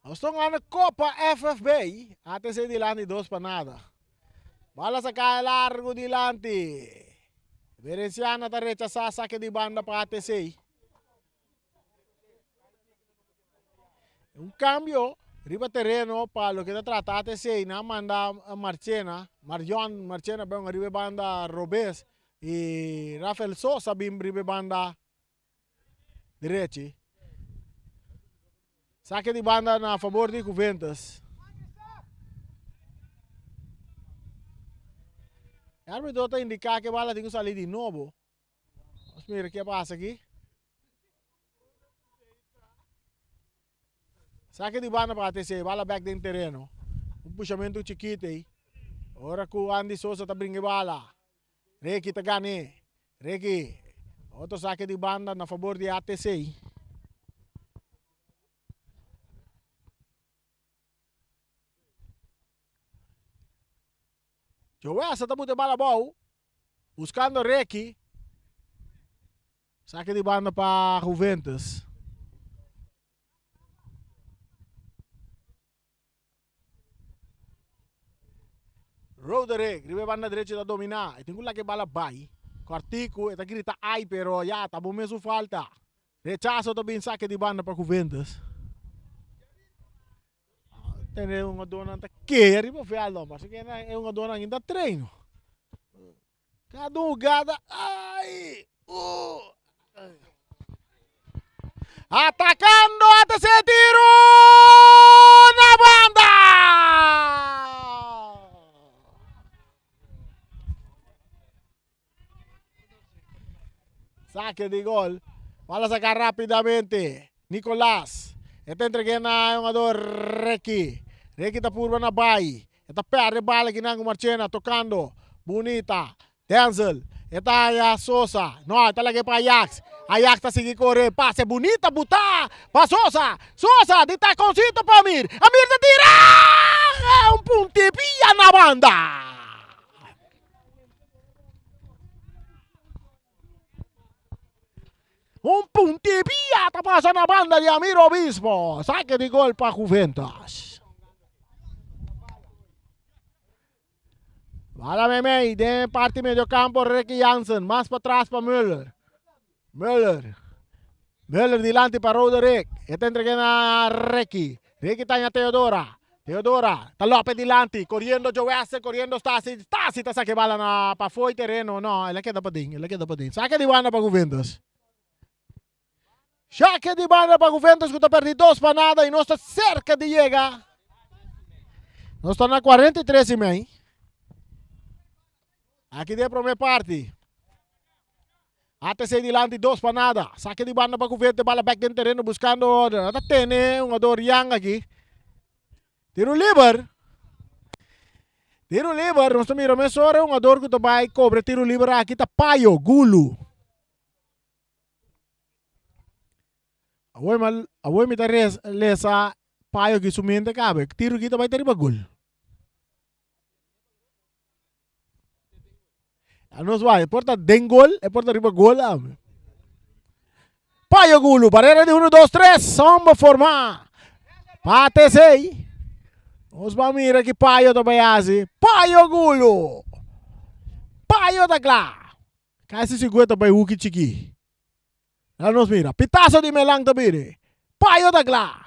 Nós estamos na Copa FFB. Até ser dilante 2 para nada. Bala sa kaya largo dilante. Verenciana ta rechazar saque de banda para ATC. Un cambio, riba terreno para lo que te trata ATC. Na manda a Marchena. Marchena bem riba banda Robes. E Rafael Sosa bim riba banda direita. Saque de banda na favor de Juventus. O árbitro está indicando que a bola tem que sair de novo. Vamos ver o que passa aqui. Saque de banda para ATC, bola back dentro do terreno. Puxamento chiquito aí. Ora que o Andy Souza está brincando bola. Reiki está ganhando. Reiki. Outro saque de banda na favor de ATC. Joel está muito bala boa. Buscando Reiki. Saque de banda para Juventus. Roderick, ribe banda direita da dominar. Tem que bala vai. Cortico, está grita ai, pero ya, tá bom mesmo falta. Rechazo também saque de banda para Juventus. Tem uma dona que arriba velho, mas que é uma dona ainda treino. Cada jogada, ai, atacando até esse tiro na banda. Saque de gol. Vamos a sacar rapidamente. Nicolás. Está entregando a um jogador Reiki. Reiki está por na bai. Está perde bala que não Marchena tocando. Bonita. Denzel. Está aí a Sosa. Não, está lá que para Ajax. Ajax está seguindo correr. Passe bonita, botar. Para Sosa. Sosa, de taconcito para Amir. Amir de tira. É pontapé na banda. Pontapé está passando na banda de Amir Obispo. Saque de gol para Juventus. Bala Memei, de parte medio campo, Ricky Jansen, más para atrás para Müller. Müller delante para Roderick. Está entregando a Ricky. Ricky está en Teodora. Está López delante, corriendo Joesse, corriendo Stasi está saque bala para fora terreno. No, ele queda para dentro, Saque de banda para Juventus. Saque de banda para Juventus, que está perdido 2 para nada e não está cerca de llegar. Nós estamos na 43 e meio. Aqui de primeira parte. ATC delante 2 para nada. Saque de banda para Juventus, bala back dentro do terreno buscando. Está tendo um jogador young aqui. Tiro livre. Nós estamos mirando essa hora. Um jogador que vai cobrar tiro livre aqui. Está Paio Gulu. Awoy me tares lesa Paio que sumiente cabe. Tiro kita vai ter bagul. Nos vai, porta dengol, e porta riba gol. Paio Gulu, barreira de 1, 2, 3, samba formar. Pate 6. Os mira que Paio da Baiase. Paio Gulu. Paio da Glá. Casi 50 para Uki Chiqui. Nos mira, pitazo de Melang Tabiri. Paio da Glá.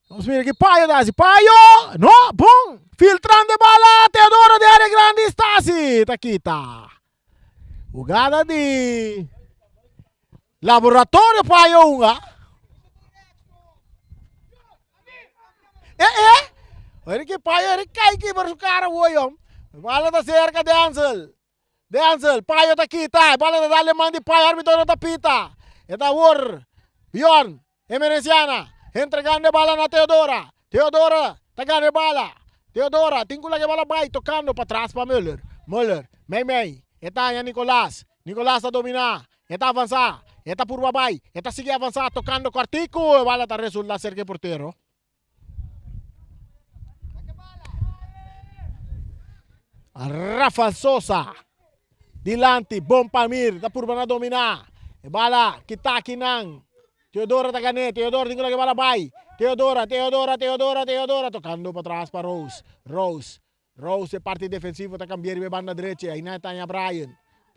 Nos mira que Paio da Paio. No, bom. Filtrando bala, Teodoro de área grande, Stasi. Taquita. Jogada de Laboratório Paio Unga. Olha que Paio, ele cai aqui para o cara, o bala da cerca de Denzel, Paio Taquita. Bala da alemão de Paio, árbitro da pita. Eta Wur, Bjorn, Emerenciana. Entregando bala na Teodora. Teodora, tá ganhando bala. Teodora, tingko lagi balabay, tocando para trás para Müller. Müller, May. Eta yan Nicolas. Nicolas a dominar. Eta avançar. Eta por babay. Eta sigue avançar, tocando Quartico. Bala ta resulta cerca portero. Rafael Sosa. Dilante, bom Palmir. Da por bana dominar. Bala, kita kinang. Teodora tagane, Teodora tingko lagi balabay. Teodora, tocando para trás para Rose é parte defensiva, tá cambiando de banda direita, aí na tá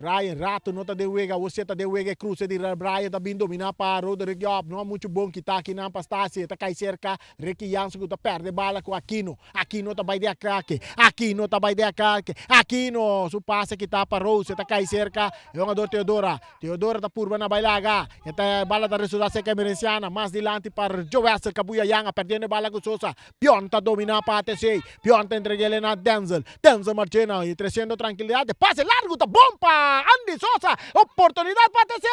Brian, rato não tá de wega, você tá de wega, cruza de Brian, tá bem dominar para Rodrigo Job, não é muito bom que tá aqui na pastácia, tá cai cerca, Ricky Jansen tá perde bala com Aquino tá vai de craque, Aquino, su passe que tá para Rose, tá cai cerca, jogador Teodora tá purba na bailaga, tá bala da resulta seca emerenciana, mais dilante para Joel Kabuya Yanga, perdendo bala com Sosa, Pion tá dominar para ATC, Pion tá entregue ele na Denzel Marchena, e trazendo tranquilidade, passe largo, tá bom para Andy Sosa, oportunidade para ATC,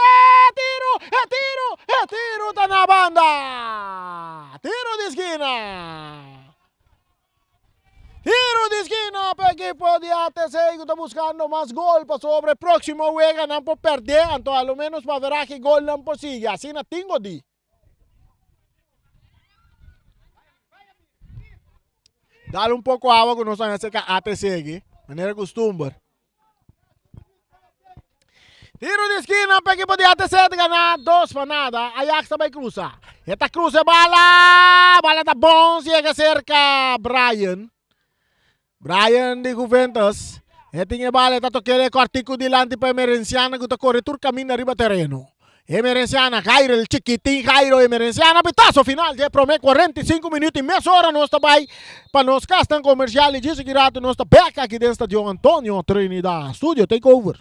tiro, tá na banda, tiro de esquina para o equipo de ATC que está buscando más gol para sobre el próximo juego, no puede perder, entonces a lo menos para ver que gol no posible, así no tengo di. Dale un poco agua que no están acerca ATC aquí, manera costumbre. Tiro de esquina para o equipo de ATC de ganar 2 para nada. Ajax também cruza. Esta cruza bala tá bom, chega cerca Brian de Juventus. E tinha bala, tá tocando Quartico dilante para Emerenciana, que tá corretor caminho arriba terreno. Emerenciana, Cairo, el chiquitín Cairo, Emerenciana, pitazo final, de promete 45 minutos e meia hora, nós também, para nós castan comercial e diz que rato, nós tá beca aqui dentro do estádio Antônio Trinidad, Studio Takeover.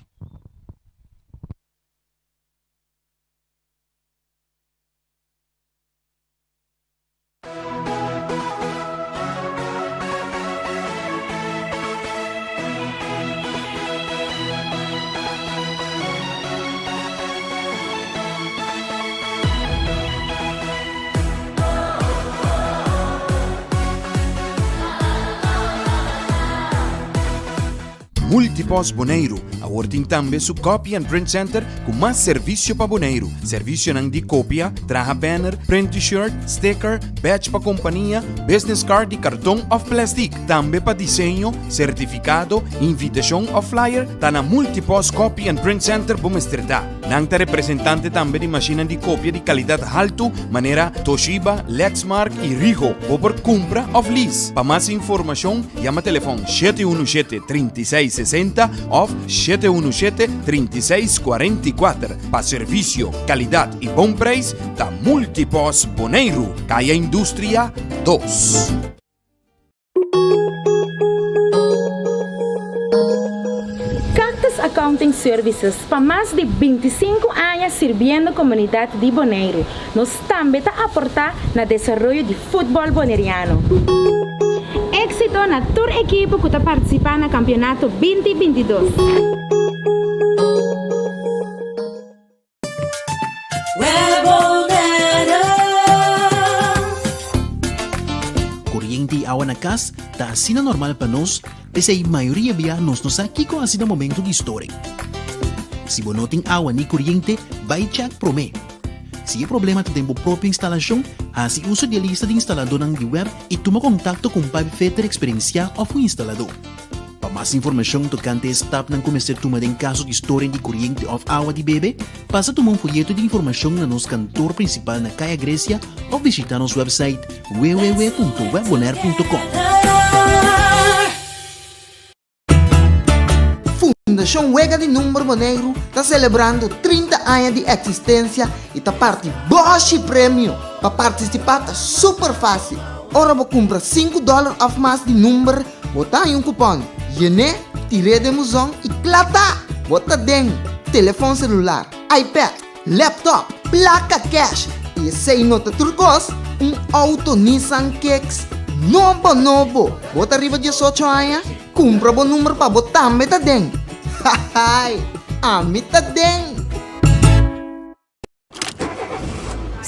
Multipos Boneiro, a working tambe su copy and print center com mais serviço para Boneiro. Serviço nang di copia, traha banner, print t-shirt, sticker, badge pa companhia, business card e cartão of plastic. Tambe pa desenho, certificado, invitation of flyer, ta na Multipos Copy and Print Center Bumestrita. Nang ta representante tambe di macchina di copia di qualidade alto, manera Toshiba, Lexmark e Ricoh, ou por compra of lease. Pa mais informação, chama telefone 717-3660 of 717-3644. Pa serviço, qualidade e bom preço, ta Multipos Boneiro, Caia Indústria 2. Cactus Accounting Services, para mais de 25 anos servindo a comunidade de Boneiro. Nós também está aportar no desenvolvimento de futebol boneriano. Éxito na toda a equipe que está participando no campeonato 2022. Corriente e água na casa está assim normal para nós, mas a maioria vianos nos aqui com assim no momento de história. Se você não tem água nem corriente, vai check promê. Se é problema de tempo própria instalação, assim uso de lista de instalador na web e toma contato com o Pipe Fetter experienciado ou o instalador. Para mais informação tocante a step ng começar tomar em caso de história de corriente ou água de bebê, passa a tomar folheto de informação na nosso cantor principal na Caia Grécia ou visitar nosso website www.webbonaire.com. Fundação Wega de Número Boneiro está celebrando 30 anos de existência e está parte Bosch Prêmio. Para participar está super fácil. Ora vou comprar $5 off mais de número, botar em um cupom. Yene, tire de musão e plata. Bota dentro, telefone celular, iPad, laptop, placa cash e sem nota turcos, auto Nissan Kicks. Novo. Bota arriba 18 anos, compra bom número para botar meta dentro. Hahay, amita dentro.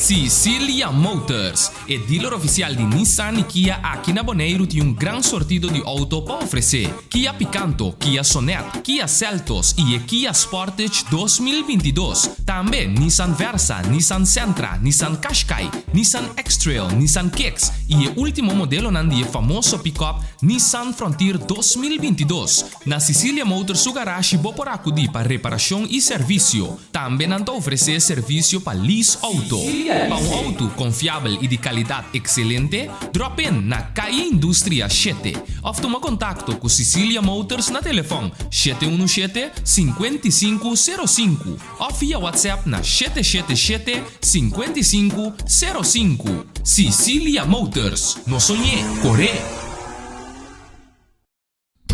Sicilia Motors, é dealer oficial de Nissan e Kia aqui na Bonaire, tem um grande sortido de auto para oferecer. Kia Picanto, Kia Sonet, Kia Seltos e Kia Sportage 2022. Também Nissan Versa, Nissan Sentra, Nissan Qashqai, Nissan X-Trail, Nissan Kicks e o último modelo de famoso pick-up Nissan Frontier 2022. Na Sicilia Motors, o garagem vou por acudi para reparação e serviço. Também não oferecer serviço para lease auto. Para um auto confiável e de qualidade excelente, drop in na CAI Indústria 7. Ou toma contato com Sicilia Motors na telefone 717-5505 ou via WhatsApp na 777-5505. Sicilia Motors, no sonhei, correr.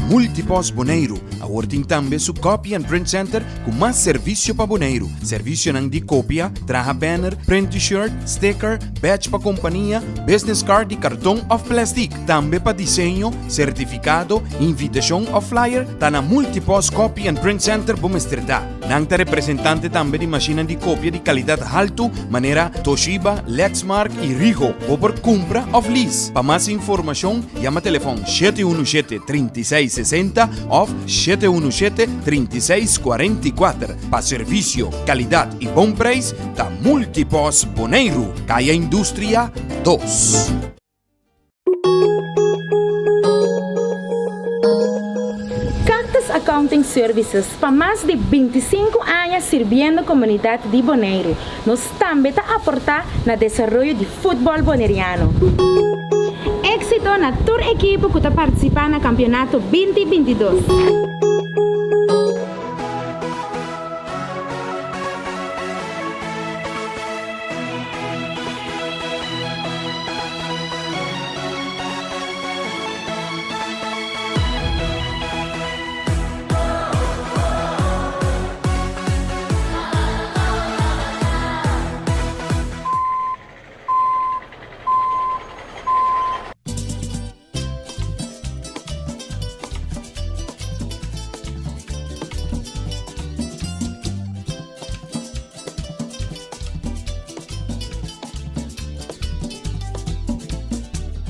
Multipos Bonaire, awarting tambe su Copy and Print Center com mais serviço para Bonaire. Serviço nang di copia, traha banner, print t-shirt, sticker, badge pa companhia, business card e cartão of plastic. Tambe pa desenho, certificado, invitação of flyer, ta na Multipos Copy and Print Center bumestrita. Nang ta representante tambe di macchina di copia di qualidade alto, maneira Toshiba, Lexmark e Ricoh, ou por compra of lease. Pa mais informação, llama telefone 717-3660 of 717-3644. Pa serviço, qualidade e bom preço, da Multipos Bonaire, Caia Indústria 2. Cactus Accounting Services, para mais de 25 anos servindo a comunidade de Bonaire, nós também está aportar no desenvolvimento do futebol bonaireano. Éxito na tour equipe que está participando no campeonato 2022.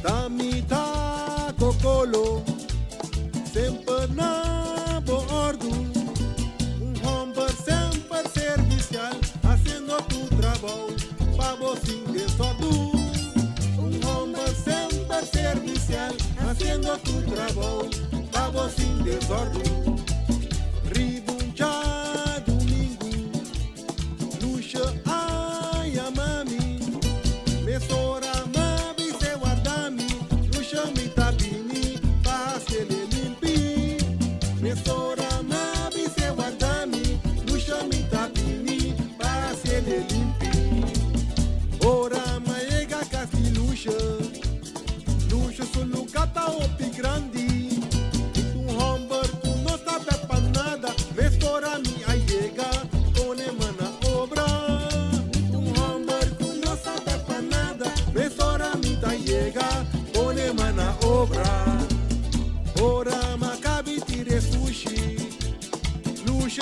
Tamita Cocolo, sempre na bordo, homem sempre servicial, fazendo tu trabalho, para você de sordo. Homem sempre servicial, fazendo tu trabalho, para você de sordo. Ribuncha domingo, luxa ai a mami, me sora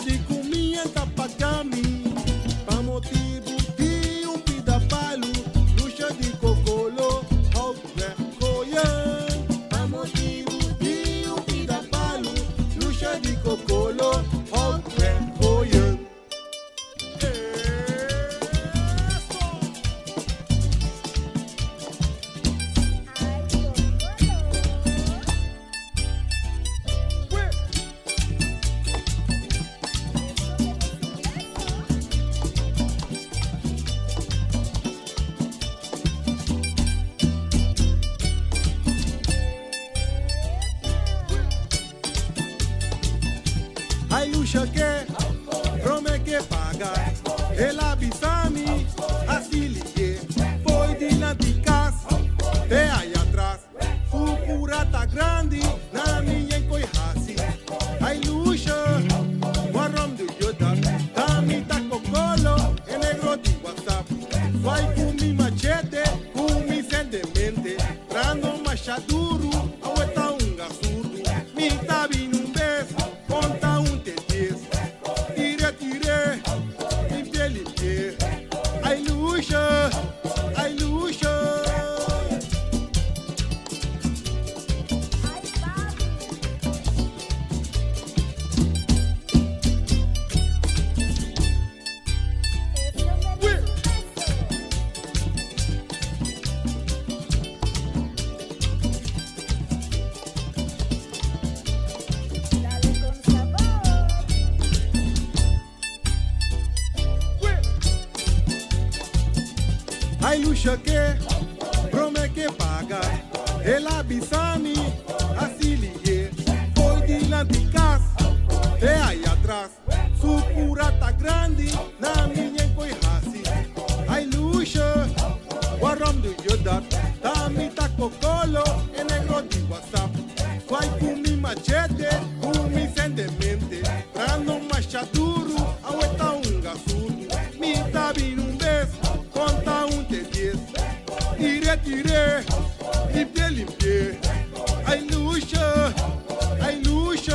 de comida pagami, pa motivo de pidapalo, luxa de cocolo, out vergonha. Pa motivo de pidapalo, luxa de cocolo, out vergonha. Ai luxa que, Rome que paga, ela bisami, assim ligue, foi de lá de casa, te aí atrás, o cura tá grande, na minha encoihaci. Ai luxa, guarrom de Yoda, tamita cocolo, é negro de WhatsApp, vai com mi machete, com mi sendemente, trando machaduro, aueta surdo, mi tabi num beijo, conta tire, limpie, ai luxa. luxa que prome que paga. Ela bisani, assim ligue. Foi de lá de casa, até aí atrás. Sucura tá grande, na minha encoirrace. Ai luxa, guarram do Yodat. Tami tá cocolo, é negro de WhatsApp. Vai com mi machete, com mi sendemente. Pra não machar duro, aguenta gasudo. Mi tá vindo beijo, conta de 10. Tire, limpie. Ai luxa, ai luxa.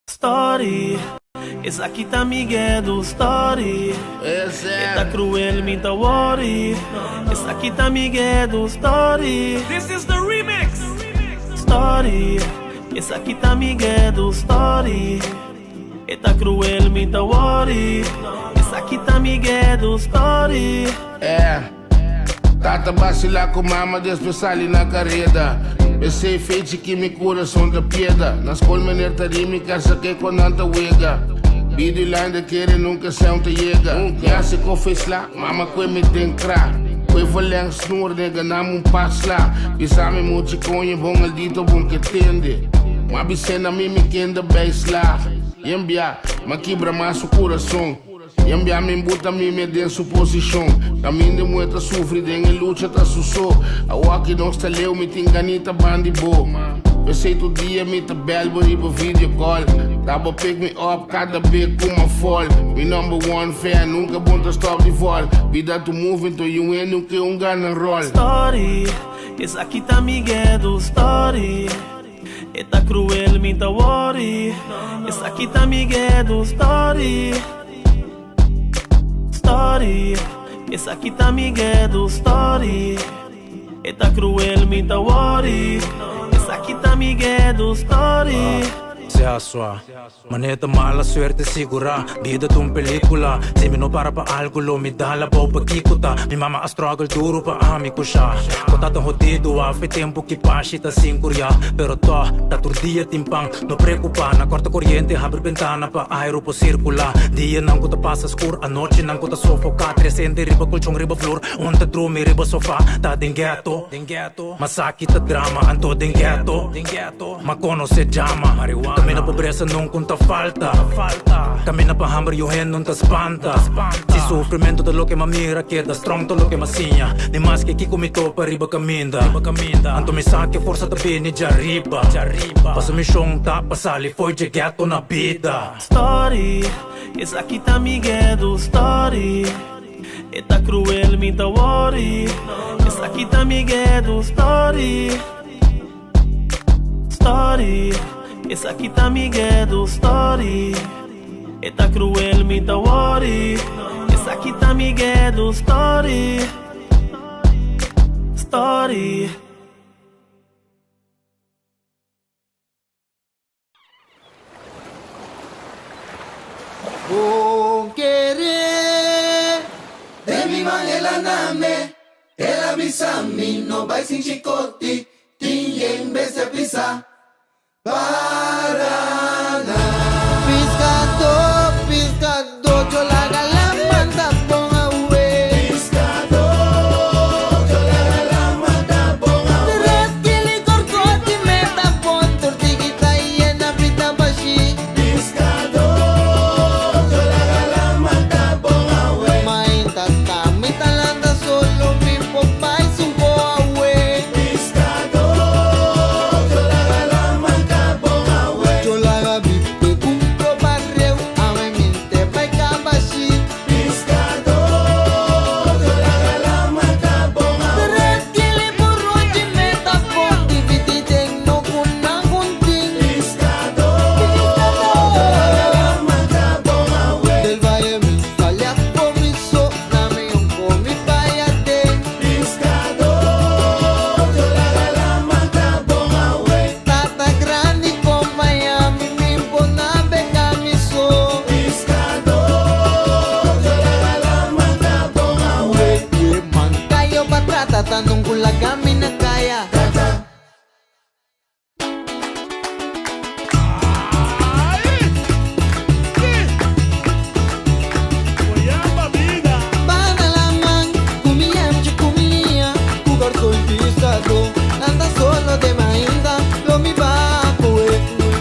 Story, essa aqui tá Miguel do Story. Tá cruel, me tá worry. Essa aqui tá Miguel do Story. This is the remix. Story, essa aqui tá Miguel do Story. Tá cruel, me tá worry. Essa aqui tá Miguel do Story. Tata vacilar com mama, despeçar ali na carreta. Pensei feito que me coração da pieda. Na escola menina me casa que quando anta uega. Vídeo lá ainda querem nunca ser um teiega. Já se confessa lá, mama que me tem cra. Foi valendo snur, nega, não passo lá. Pisame muito conha, bom aldito, bom que tende. Uma bicena me quenda base lá. Yambia, ma quebra mais o coração. Yambia me bota me dentro suposição. Também de muita sofre, dengue luta tá sussou. A walk não está leu, me tem ganita bandi bo. Pensei todo dia me tá bel, boriba video call. Tava pick me up, cada vez com uma fall. Me number one fan, nunca bom tá stop de vol. Vida to move, então you ain't nunca gana roll. Story, essa aqui tá Miguel do Story. Tá cruel, me tá worry. Essa aqui tá Miguel do Story. Story, essa aqui tá Miguel do Story. Tá cruel, me tá worry. Essa aqui tá Miguel do Story. Se aswa maneta mala suerte segura. Vida tum pelikula. Se me no para pa algo me dala pa pagkikuta. Mi mama a struggle duro pa ami ko siya. Kota tang hodido fe tempo que pashi ta sinkurya. Pero to ta turdia timpang no preocupa. Na corta corriente abre ventana pa aero po circula. Dia nang ko ta pasa skur. A noche nang ko ta sofoca. Trescende riba colchong riba flor. Unta drumi riba sofa. Ta dingeto masakit ta drama. Anto dingeto makono se jama. Marijuana kami na pobreza nung kunta falta. Kami na pahammer yuhen nung ta spanta. Si sufrimento to lo que mamira queda strong to lo que masinya. Ni mas que kiko mito pa riba kaminda. Anto mi sa que forza ta bini già riba. Pasa mi shong ta pasali foi jegato na vida. Story, essa aqui tá Miguel do Story. Tá cruel, me tá worry. Essa aqui tá Miguel do Story. Story, essa aqui tá Miguel do Story. Tá cruel, me tá worry. Essa aqui tá Miguel do Story. Story. Con querer de mi man ela name. Ela bisami no vai sin chicote. Tinha em vez de pisar. Paraná. Piscador, yo la galamanda pon away. Piscador, yo la galamanda pon away. Resquili corcote me tapon, tortiguita y en la pita bashi. Piscador, yo la galamanda pon away. Mainta mi talanda solo mi popa y su po away. Piscador, yo la galamanda pon away. Mangkaya. Banalamang, kumiyam siya kumiya, kugar soy pisado. Nanda solo de mainda, lo mi baco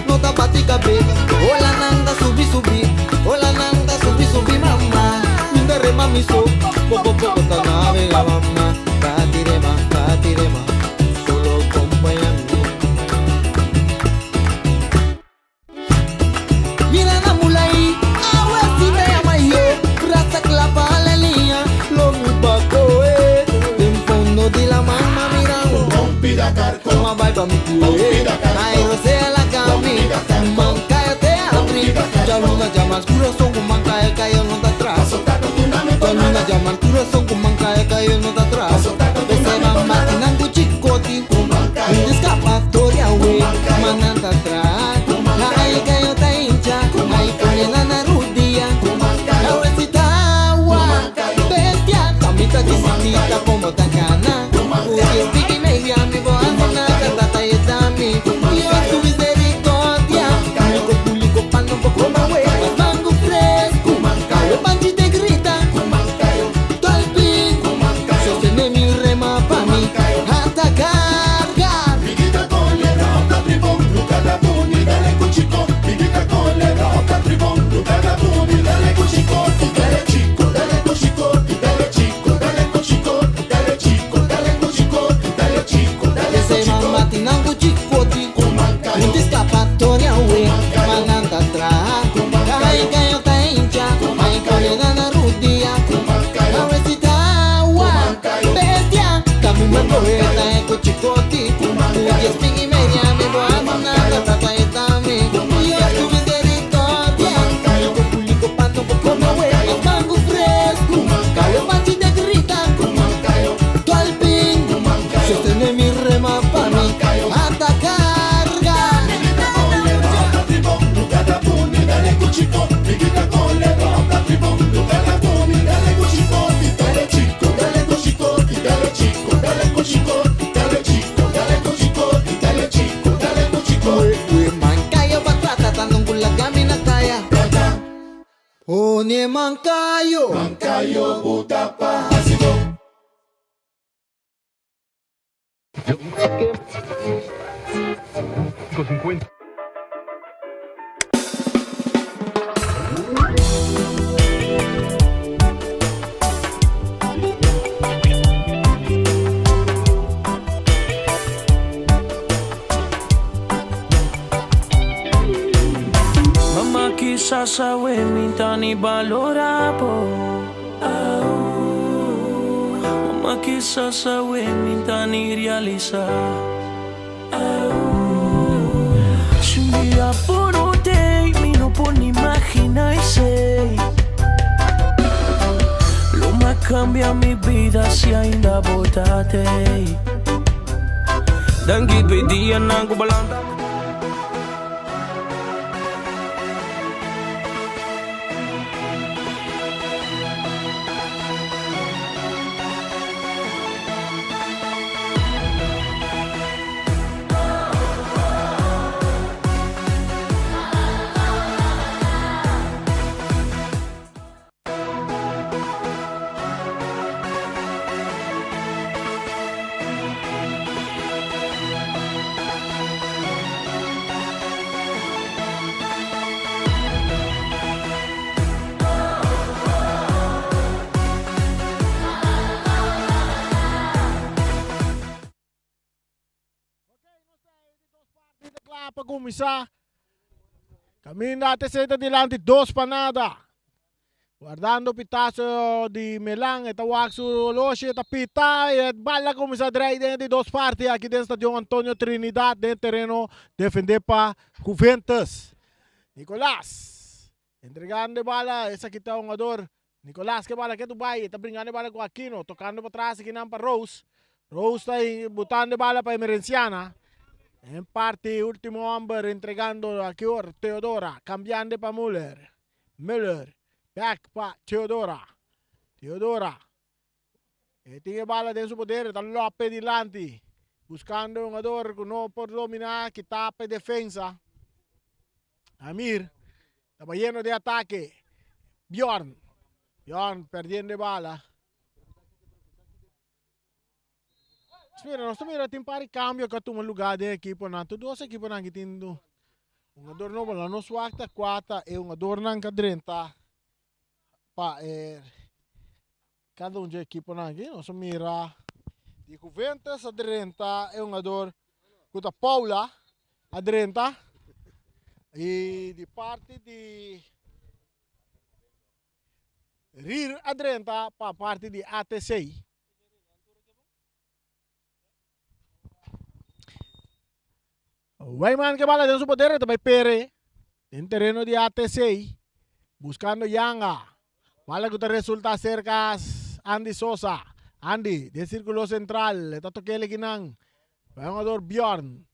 no tapati kabe. Hola nanda subi subi, hola nanda subi subi mama. Minda rema miso, poco poco tanave la mamma. Katirema, solo acompáñame. Mira na mulai, awesita ya mayo, rasa clapa la línea, lo mi baco en fondo de la mamma mira un pompida carco, ma vai pa mi cuore, ai rosea la cami, mancayo te abri, ya luna llama al corazón, mancayo cayo no te atrás, ya luna llama al corazón, mancayo cayo no te atrás, ese mamá tinango chicoti, un escapatoria we, mananta atrás, ay cayo te hincha, ay cayo na rudia, la huesita agua, bestia, tamita disitita como tacana, uy piki media mi voz na cantata y dami, yo tu misericordia, público pano poco más huevas, mango fresco, cayo panchi te grita, tolpin, sostiene mi rema pa mi, hasta cargar. Migita con le roca tribón, luca da puni, dale cuchico. Migita con le roca tribón, luca da puni, dale cuchico. Dale chico, dale cuchico, dale chico, dale cuchico, dale chico, dale cuchico, dale chico, dale Ese cuchico. mamá tinango chicoti, un escapatoria we, mananda atrás, ay cayo te hincha, ay cayo na rudia, la huesita agua, bestia, camino poeta eco chicoti, uy espigi media mi voz na cantata y dami, yo tu misericordia, el público pano poco más huevas, mango fresco, cayo panchi te grita, tolpin, sostiene mi rema pa mi, hasta cargar. Migita con le roca tribón, luca da puni, dale cuchico. Migita con le roca tribón, luca da puni, dale cuchico. Dale chico, dale cuchico, dale chico, dale cuchico, dale chico, dale cuchico, dale chico, dale cuchico. We mankayo batrata tanong gulagami na kaya. O ni mankayo. Mancayo butapa ácido. Mamma chissà se minta ni valora po. Mamma chissà se minta ni realizza. Se un día por te mi no puedo ni imaginar sei. Lo más cambia mi vida si ainda botate. Dangi pedia nango balanda. Para começar, caminho até senta delante 2 para nada. Guardando o pitaço de Melang, e tawag su Loshi, e tapita, e bala começa a drive dentro de 2 partes aqui dentro do estádio Antônio Trinidad, dentro do terreno, defender para Juventus. Nicolás, entregando de bala, esse aqui está um jogador. Nicolás, que bala que tu vai, está brincando de bala com Aquino, tocando para trás aqui não para Rose. Rose está botando de bala para Emerenciana. En parte, último hombre entregando aquí a Teodora, cambiando para Müller. Müller, back para Teodora. Teodora. Tiene bala de su poder, está López delante. buscando un jugador que no por dominar, que tapa defensa. Amir, estaba lleno de ataque. Bjorn perdiendo bala. Mira, nós também tem para cambio que toma lugar de equipe na tu duas equipes na que tem um jogador novo lá no suacta quatro e um jogador na cadrenta pa cada um de equipe na que nós mira de Juventus a drenta é um jogador com a Paula a drenta e de parte de Rir a drenta para parte de ATC. Wayman que bala de su poder também Pere en terreno de ATC buscando Yanga. Bala que resulta cerca Andy Sosa. Andy de círculo central está toquele ginang. Jugador Bjorn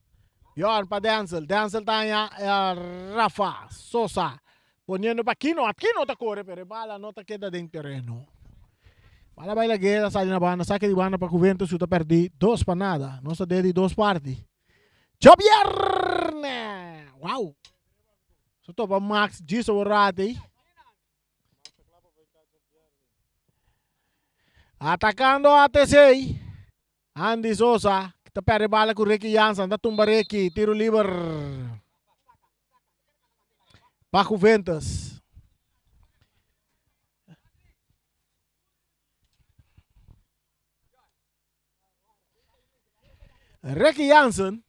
para Denzel tanya Rafa Sosa poniendo para Aquino está corre pero bala no te queda en terreno. Bala baila guerra sale na banda saque de banda para Juventus está perdi 2 para nada. Não está de 2 partes. Jobierne! Wow! So to ba Max Giso Borati. Atacando ATC. Andy Sosa. Kita perde bala com Ricky Jansen. Da tumba Ricky. Tiro livre. Para Juventus. Ricky Jansen.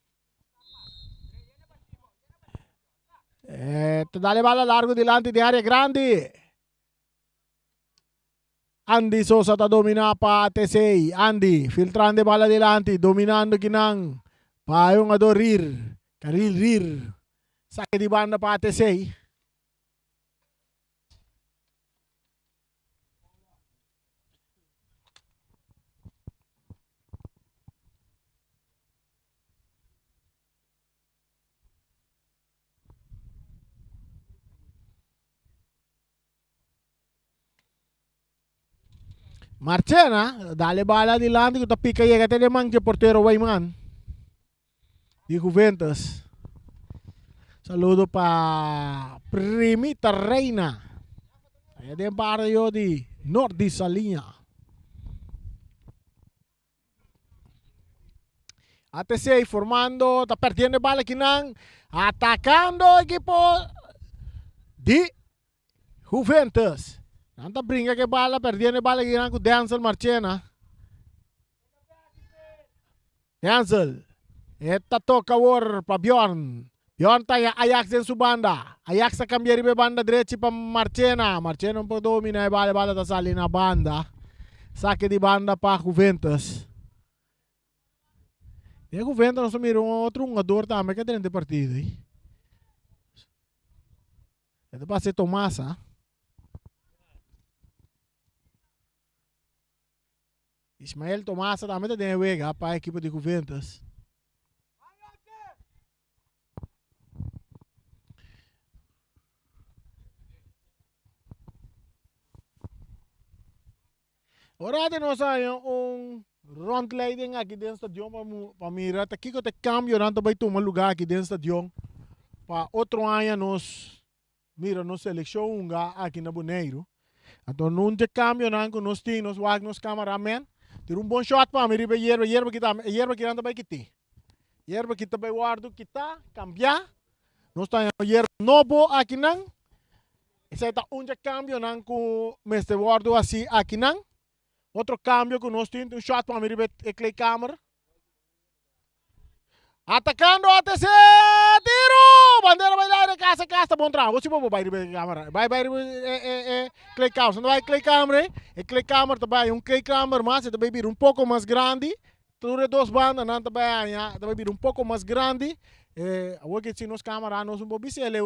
Dale bala largo delante de área grande. Andy Sosa está dominando para ATC. Andy filtrando bala delante, dominando Ginang. Para um jogador Rir. Karil Rir. Saque de banda para ATC. Marchena, dale bala adelante que pica llega até de manque portero Wayman de Juventus. Saludo para Primita Reina. Aí de barrio de Norte Salinha. ATC formando, está perdiendo bala aqui não. Atacando o equipo de Juventus. Anta brinca que bala, perdiendo bala que com Denzel Marchena. Denzel. Esta toca war para Bjorn. Bjorn tá Ajax em sua banda. Ajax tá cambiar de banda direita para Marchena. Marchena pode dominar a bala tá saindo na banda. Saque de banda para Juventus. E Juventus nós miramos outro jogador também que dentro do partido. É para ser Tomasa. Ismael Tomasa também tem wega para a equipe de Juventus. Agora nós temos rondleiding aqui dentro do estadião para mirar. Aqui que eu te cambio, não vai tomar lugar aqui dentro do estadião. Para outro ano nós mira nos seleção aqui na Boneiro. Então não te cambio não que nós temos nos cameraman. Tira bom shot para mim, hierba que anda bem aqui. Hierba que também guardo kita, cambiar. Nós temos hierba novo aqui não. Esse é cambio não com este guardo assim aqui não. Outro cambio que nós temos shot para mim, clay câmera. Atacando ATC, tiro! Bandeira vai lá, casa, bom trabalho. Você vai para a câmera. Vai, clay câmera. Não vai clay câmera. Clay câmera também, clay câmera, mas também vir pouco mais grande. Tudo 2 bandas, não também vir pouco mais grande. Agora que nos câmera, nós vamos ver se ele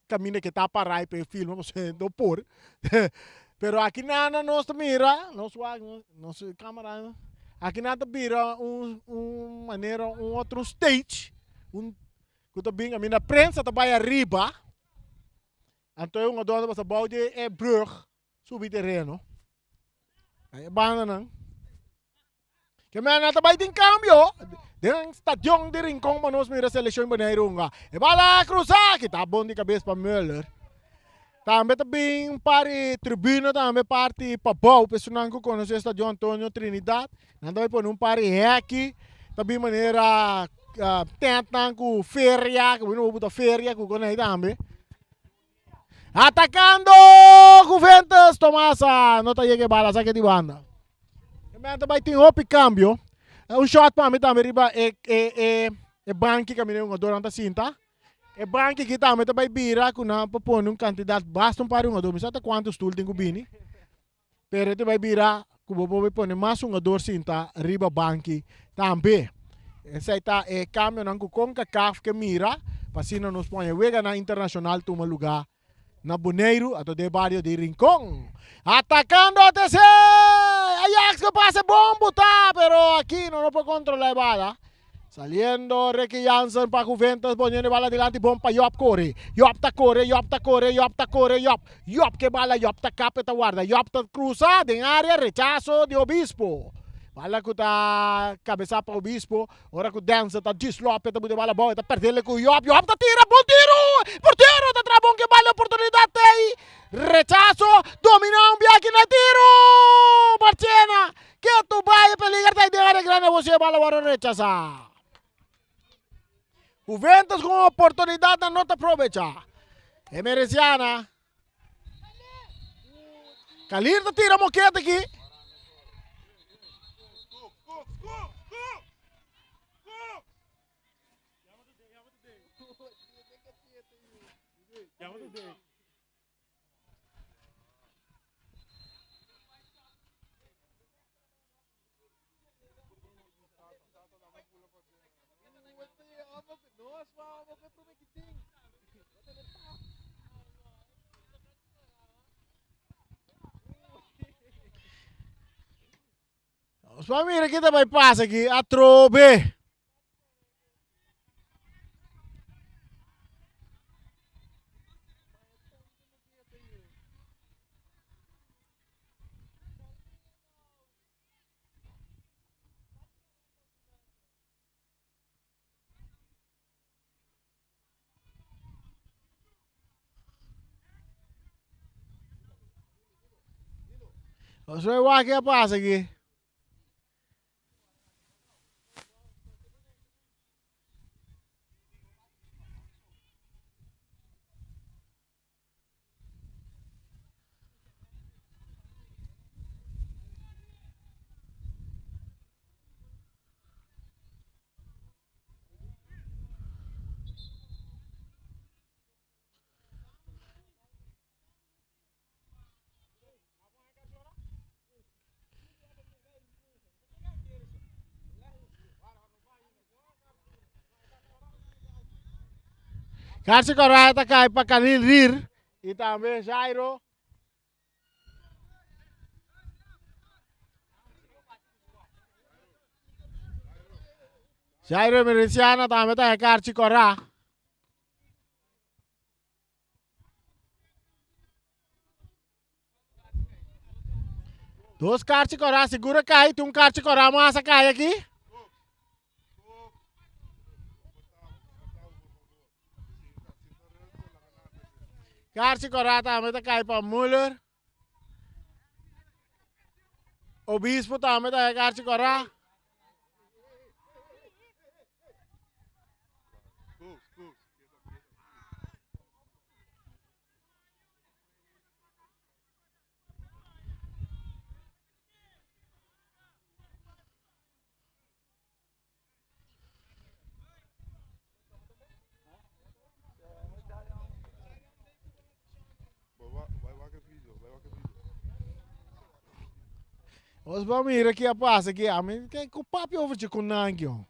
caminha que está para aí para o filme, você não pôr. Pero aqui nada nós mira, nosso câmera. Aqui nada vira maneira outro stage, que também a minha prensa também arriba. Então uma dona para bouwde brug subir terreno. Aí banda não. Que me nata bay din cambio. Dengan stadion de Rincon manos mira seleção Bonaire nga. E bala cruzar que tá bom de cabeça para Müller. Também também para tribuna também parte para bom, pessoal que conhece o estádio Antônio Trinidad. Nada vai por um para aqui. Também maneira tentam com feria, que não botar feria com conhece também. Atacando Juventus Tomasa, não tá aí que bala saque de banda. Também vai ter outro cambio. Un shot para mim também riba banki kami nung durante a cinta. E banki kita também vai bira kuna popon um candidato basta para um ador, misata quantos tul tem kubini. Pero te vai bira kubo vai pone mais um ador cinta riba banki também. Essa está é cambio nang kukong kakaf que mira, pasina nos põe wega na internacional tuma lugar na Bonaire ato de barrio de Rincon. Atacando a TC! Ajax que pase bombo, tá, pero aquí no puede controlar la bala. Saliendo Ricky Jansen para Juventus, poniendo bala delante, bom para Job corre. Job ta corre, Job ta corre, Job ta corre, Job. Job que bala, Job ta capa, ta guarda. Job ta cruza en área, rechazo de Obispo. Bala que ta cabeça para Obispo, ora que dança, ta Gislopes, ta bude bala boa, ta perdele com Job. Job ta tira, bom tiro! Porteiro, ta trabom que bala, oportunidade aí. Rechazo, dominão, aqui na tiro! Marchena, que tu vai peligar, tá de grande, você bala, agora rechazar. Juventus com oportunidade não te aproveitar. É mereciana. Kalir te tira moquete aqui. Os família que também passa aqui, a trobe. Os família que passa aqui. Kasi Corata cai para Khalil Rir e também Jairo. Jairo Mereciana também tá Carci Corá. Dois Carci Corá, segura cai, tem um Carci Corá, massa cai aqui. Carci Corá também tá cai para Müller. Obispo também tá Carci Corá. Os vamos ir aqui a passa aqui, a mim que o papo over de kunangyo.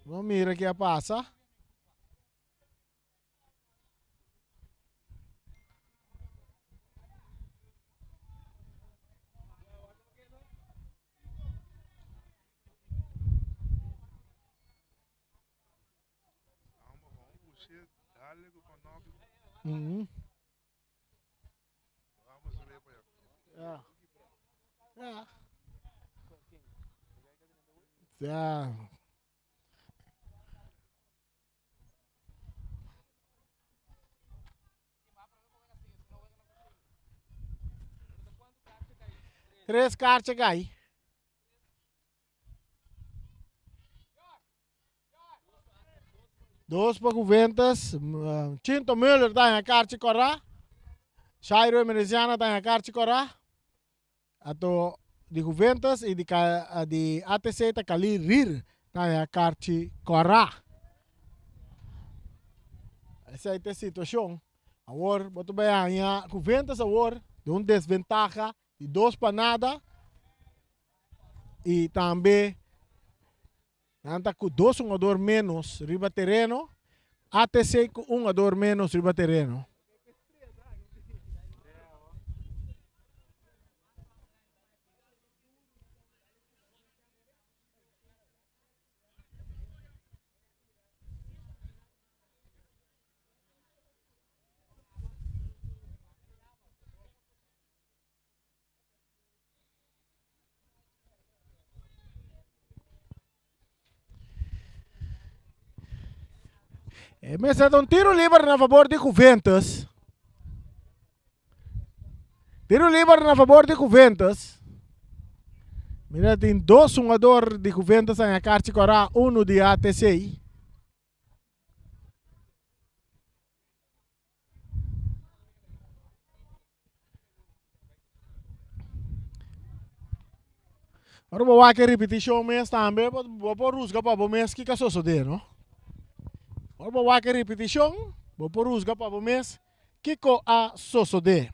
Vamos ir aqui a passa. Yeah. Três cartas aí. Dois para Juventus. Cinto Müller está na carta corra. Shairo Emeresiana está na carta corra. Ato di Juventus e di ATC está Kali Rir está na carta corra. Essa é a situação. Agora, boto bem a Juventus agora de uma desventaja de 2 para nada. E também anda com 2 jogadores menos riba terreno. ATC com 1 jogador menos riba terreno. Mas é um tiro livre na favor de Juventus. Tiro livre na favor de Juventus. Mira, tem 2 jogadores de Juventus na carta corra, 1 de ATC. Agora vou aqui repetição mesmo também, vou rusgar para o mês que é só de, não? Agora vou aqui repetição, vou rusgar para o mês que a só de.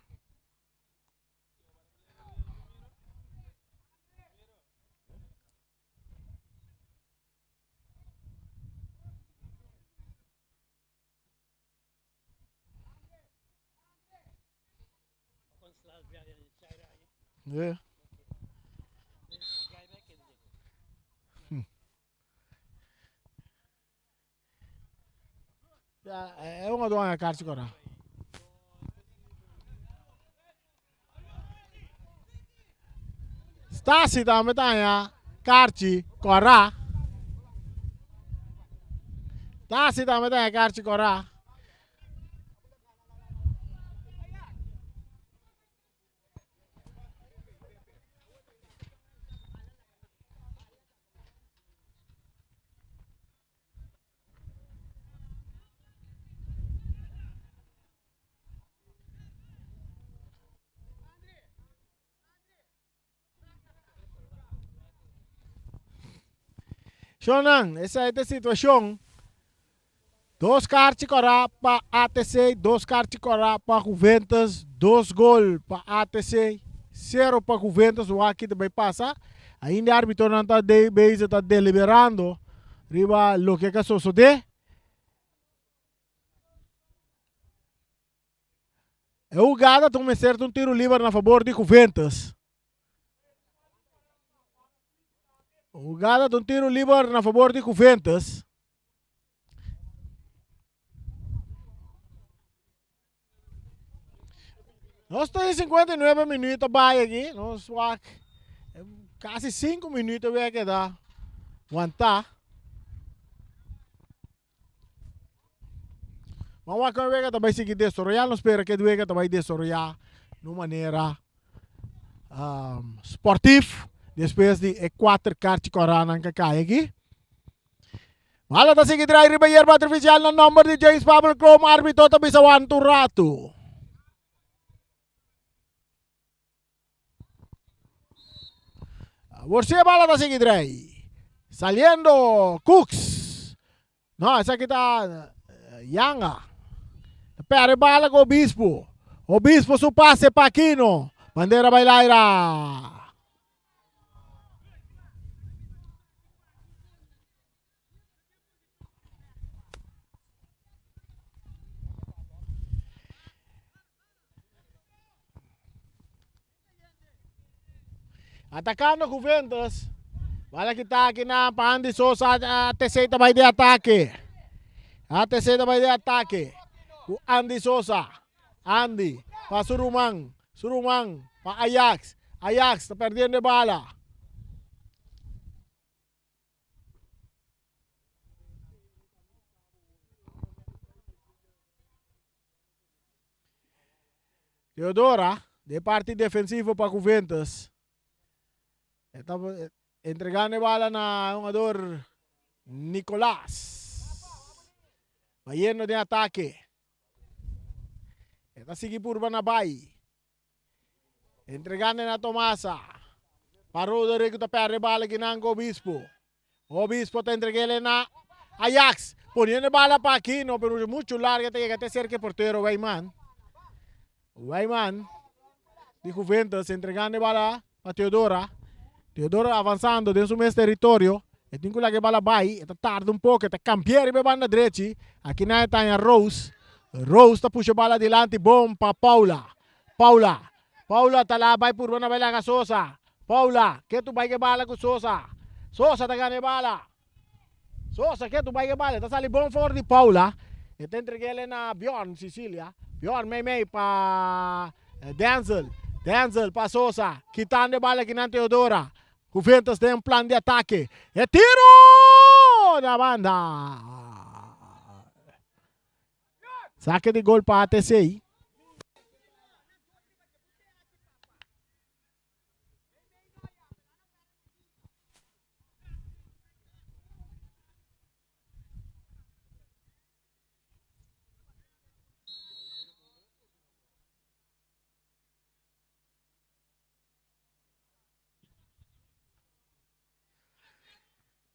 Yeah. É uma dona carta agora. Stasi também tá carta agora. Stasi também tá carta agora. Shonan, essa é a situação. 2 cartas para ATC, 2 cartas para Juventus, 2 gols para ATC, 0 para Juventus, o aqui também passa. Ainda o árbitro não está deliberando riba o que é suceder. É o Gada toma certo tiro livre na favor de Juventus. O Gada tiro livre na favor de Juventus. Nós estamos em 59 minutos aqui. Nós quase 5 minutos vai quedar. Aguentar. Mas o que também seguir desarrollar, não espera que o também desarrollar de uma maneira esportiva. Depois de 4 cartas corana que cai aqui. Mala ta seguir drive ribeyer artificial no number de James Pablo Chrome árbitro também sa wanto rato. Você bala ta seguir drive. Saliendo Cooks. No, essa aqui tá Yanga. Pere bala com Obispo. Obispo su passe Paquino. Bandeira bailaira. Atacando Juventus. Bala kita aqui na Andy Sosa. ATC também de ataque. ATC também de ataque. O Andy Sosa. Andy. Pasurumang. Surumang pa Ajax. Ajax está perdiendo bala. Teodora, de parte defensivo para Juventus. Está entregando bala na jogador Nicolás. Va lleno de ataque. Está sigue por Banabay. Entregando na Tomasa. Para Rodrigo está perde bala ginang Obispo. Obispo está entregando na Ajax. Poniendo bala para Aquino, pero mucho larga te llega até cerca portero Weyman. Weyman de Juventus entregando bala para Teodora. Teodora avançando dentro do mesmo território. E tem que bala vai. Está tarde pouco. Está cambiando a banda direita. Aqui na está em Rose. Rose está puxa bala adiante. Bom para Paula. Paula está lá. Vai por uma bala com Sosa. Paula. Que tu vai que bala com Sosa. Sosa está ganhando bala. Sosa que tu vai que bala. Está sali bom for de Paula. E está entregando na Bjorn Sicilia. Bjorn Mei para Denzel. Denzel para Sosa. Quitando a bala aqui na Teodora. Juventus tem plan de ataque. E tiro da banda. Saque de gol para ATC.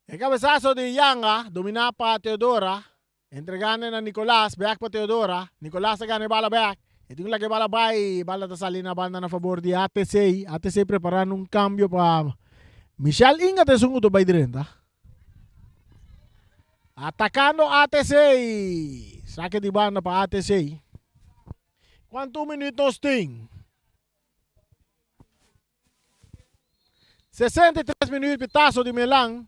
El cabezazo de Yanga, domina para Teodora, entregando a Nicolás, back para Teodora, Nicolás gana bala back, e tingin lagi bala bay, bala ta salina banda na favor de ATC, ATC preparando un cambio para Michel Inga te sunguto bay direnta. Atacando ATC, saque de banda para ATC. ¿Cuántos minutos tem? 63 minutos, pitazo de Milan.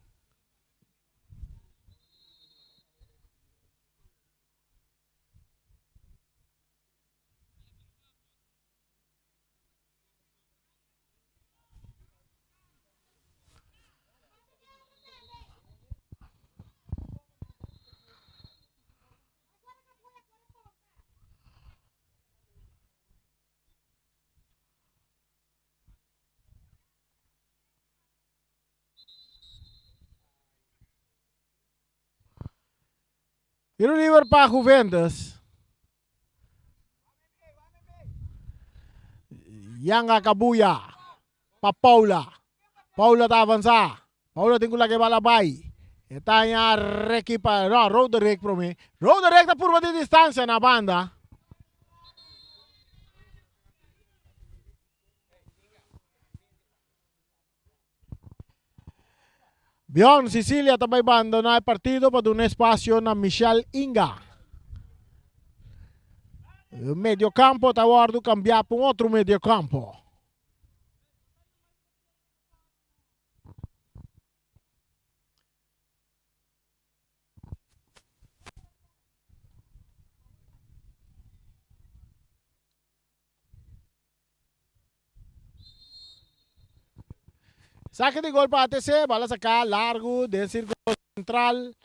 Tiro livre para Juventus. Yanga Kabuya. Pa Paula. Paula está avançar. Paula tem que lá que bala vai. Está em Ricky para Roderick para mim. Roderick está por de distância na banda. Bjorn Sicilia também abandona o partido para dar um espaço na Michel Inga. O meio campo está guardando cambiar para um outro meio campo. Saque de gol para ATC, bala sacar largo del círculo central.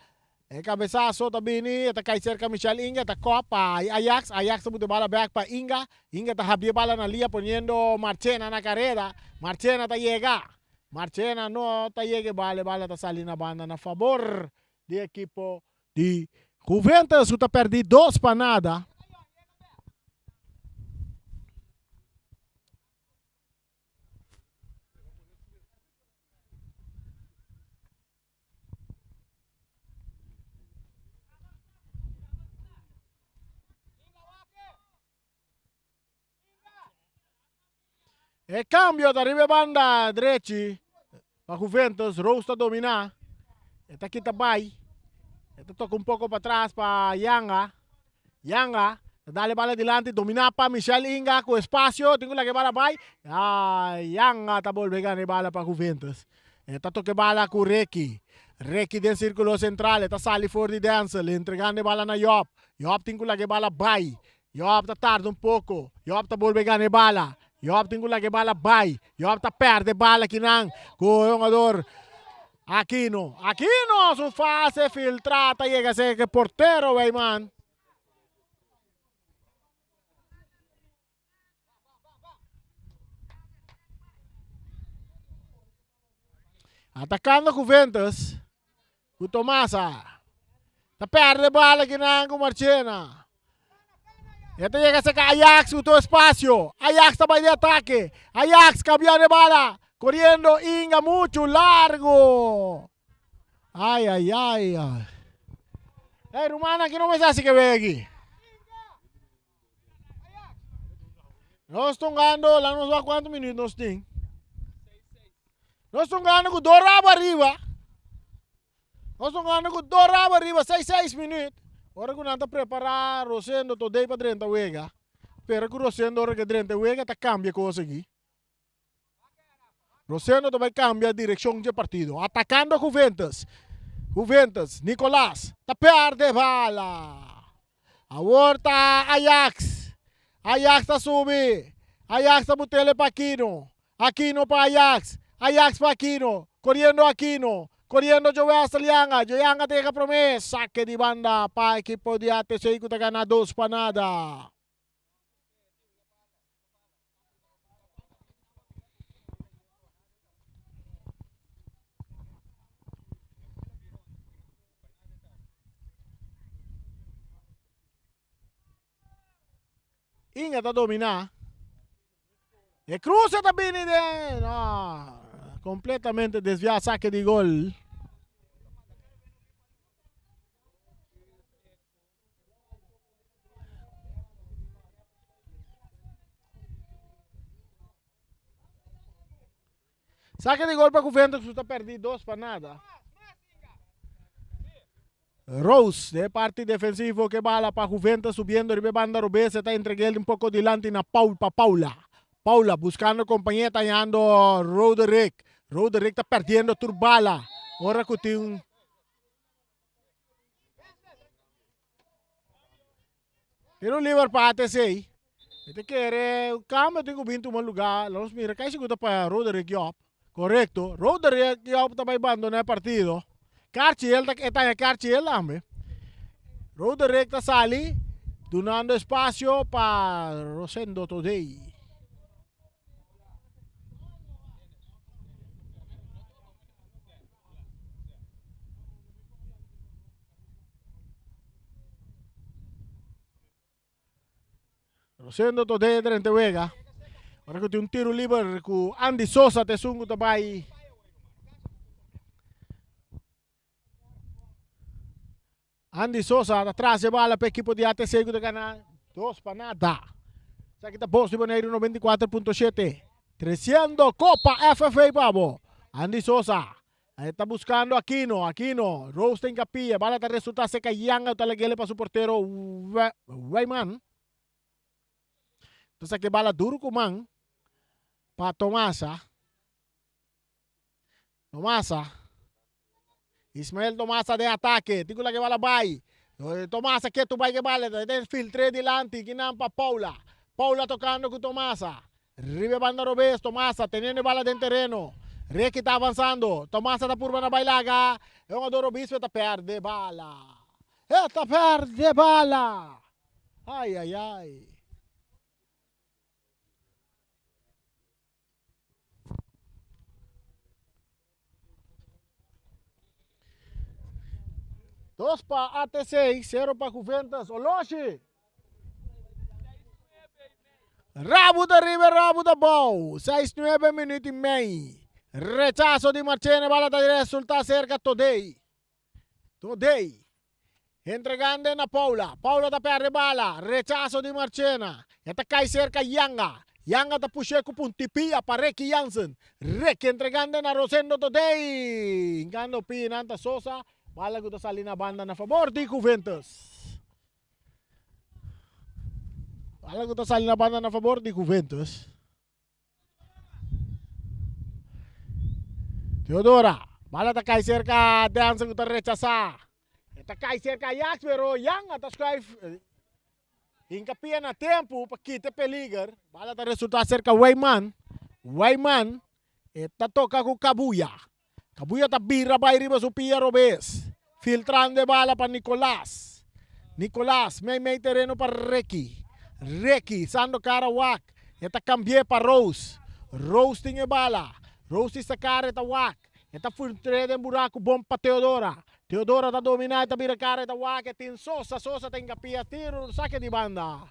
El cabezazo também, está cai cerca Michel Inga, está copa Ajax, Ajax está bala back para Inga. Inga está había bala na linha poniendo Marchena na carrera. Marchena está llega. Marchena no está llega, bala está salindo na banda na favor do equipo de Juventus, está perdido 2 para nada. E cambio da arriba banda direita para Juventus, Rose está dominar. Está aqui também. Está toca pouco para trás para Yanga. Yanga, dá-lhe bala adiante, domina para Michel Inga com espaço. Tem que bala vai. Yanga está voltando bala para Juventus. Está toca bala com Reiki. Reiki dentro do círculo central. Está sali fora de Denzel, entregando bala na Job. Job tem que bala vai. Job está tarde pouco. Job está voltando bala. Job tingul lagi bala bay. Job ta perde bala kinang com o jogador Aquino. Aquino, su fase filtrata, llega a ser que portero, man. Atacando Juventus. O Tomasa. Ta perde bala kinang com Marchena. Esta llega a ser Ajax, usó espacio. Ajax está de ataque. Ajax cambió de bala. Corriendo Inga mucho largo. Ay, ay, ay, ay. Hey, Romana, que no me hace que ve aquí. Nós estamos ganhando, lá nos vai quantos minutos nós temos? Nós estamos ganhando com 2 rabos arriba. Nós estamos ganhando com 2 rabos arriba, 6 minutos. Ora que nós estamos preparando, Rosendo, todo dia para 30 wega. Pero que Rosendo, ora que 30 wega, está cambia coisa aqui. Rosendo também cambia a direção de partido. Atacando Juventus. Juventus, Nicolás, está perde bala. Agora está Ajax. Ajax está subir. Ajax está botando para Aquino. Aquino para Ajax. Ajax para Aquino. Correndo Aquino. Correndo Joel Salianga. Joyanga tem a promessa. Saque de banda para a equipe de ATC que está ganhando 2 para nada. Inga está dominar. E cruza também, no, completamente desviado, saque de gol. Saque de gol para Juventus, que está perdido 2 para nada. Rose, de parte defensivo que bala para Juventus, subiendo de banda Rubén, se está entregando un poco delante na Paula. Paula buscando compañía, está llegando Roderick. Roderick está perdiendo turbala. Ahora que tiene un... Tiene un liver para ATC. Este quiere un cambio, tengo 21 lugar. Los mira, ¿qué se para Roderick Job? Correcto. Roderick Job está abandonando el partido. Cartiel está en Cartiel, hombre. Roderick está sali, donando espacio para Rosendo Today. Rosendo Today de Vega. Ahora que tiene un tiro libre con Andy Sosa, te sungo também. Andy Sosa atrás de bala para o equipo de ATC que está ganhando 2 para nada. Isso aqui está Voz de Bonaire 94.7. 300 Copa FFA, babo. Andy Sosa. Aí está buscando Aquino. Rose tem capilla. Bala está resultando seca. Yang está legale para su portero Wayman. Então aqui bala duro com man. Para Tomasa. Ismael Tomasa de ataque. Tigo que bala bay. Tomasa que tu bay que bala. Filtre delante. Ginam para Paula. Paula tocando con Tomasa. Ribe banda Robes. Tomasa teniendo bala dentro terreno. Reiki está avanzando. Tomasa está por na bailaga. É um adoro bispo está perde bala. Está perde bala. Ai, ai, ai. Dos para ATC, 0 para Juventus. Oloshi. Rabo da River, rabo da Bow. 6-9 minutos e meio. Rechazo de Marchena, bala de resulta cerca Today. Entregando na Paula. Paula da perde bala. Rechazo de Marchena. Esta cai cerca Yanga. Yanga da puxe com puntipia para Reiki Jansen. Reiki entregando na Rosendo Today. Engano Pinanta Sosa. Bala ko sali na banda na favor di Juventus. Bala ko sali na banda na favor di Juventus. Teodora, bala ta kay cerca de Hansen ko rechazar. Esta kay cerca Ajax pero Yang atas kay Hincapia na tempo para kita peligar. Bala ta resultado cerca Wayman. Wayman toca com Kabuya. Kabuya ta bira ba riba su Pia Robes. Filtrando de bala para Nicolás. Nicolás, may terreno para Recky. Recky, sando Karawak. Eta cambie para Rose. Rose tinha bala. Rose sa cara eta Wak. Eta filtrando buraco bom para Teodora. Teodora tá dominando, tá vira cara, tá waka, tem Sosa, Sosa tem capia, tiro, saque de banda.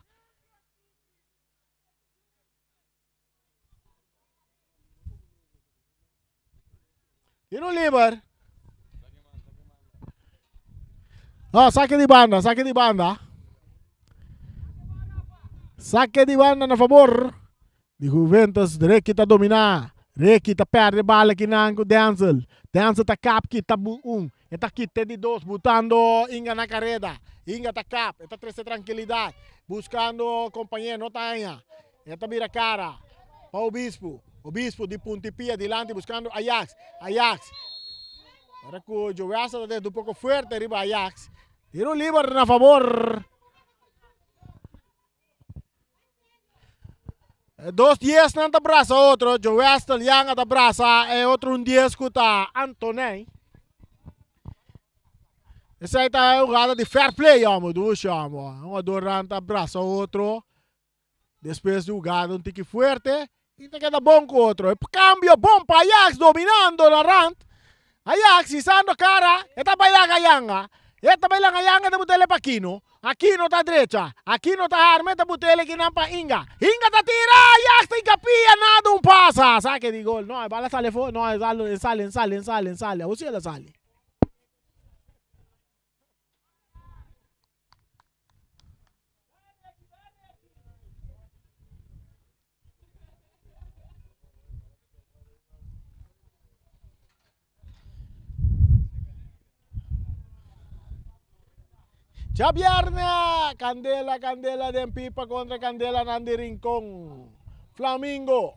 Tiro livre. No, saque de banda, saque de banda. Saque de banda na favor de Juventus, Recky tá dominar. Recky tá perde bala aqui na com Denzel. Denzel tá cap que tá Eta kit de dos, botando Inga na carrera. Inga tá cap, eta trece tranquilidade. Buscando companheiro, não tá aí. Eta vira cara. Para o Obispo. Obispo de Puntipia, delante, buscando Ajax. Ajax. Para que o Jogaça está um pouco forte, arriba Ajax. Tiro livre na favor. 2-10 não tá braça outro. Jogaça, Lianga tá braça. É outro 10 que tá Antonei. Essa aí tá jogada de fair play, amo, do chamo. Um adorante abraça o outro. Depois de jogada, tique forte. E te queda bom com o outro. E cambio bom para Ajax, dominando na rant. Ajax, isando cara. Eta bailang Ayanga. Eta bailang Ayanga, te butele pa Aquino. Aquino tá direita. Aquino tá arma, te butele que não pa Inga. Inga tá tira. Ajax tem capia, nada passa. Saque de gol. No, a bala sale fora. No, sale. O si ela sale. Ya viernes, Candela de Pipa contra Candela Nandi Rincón. Flamingo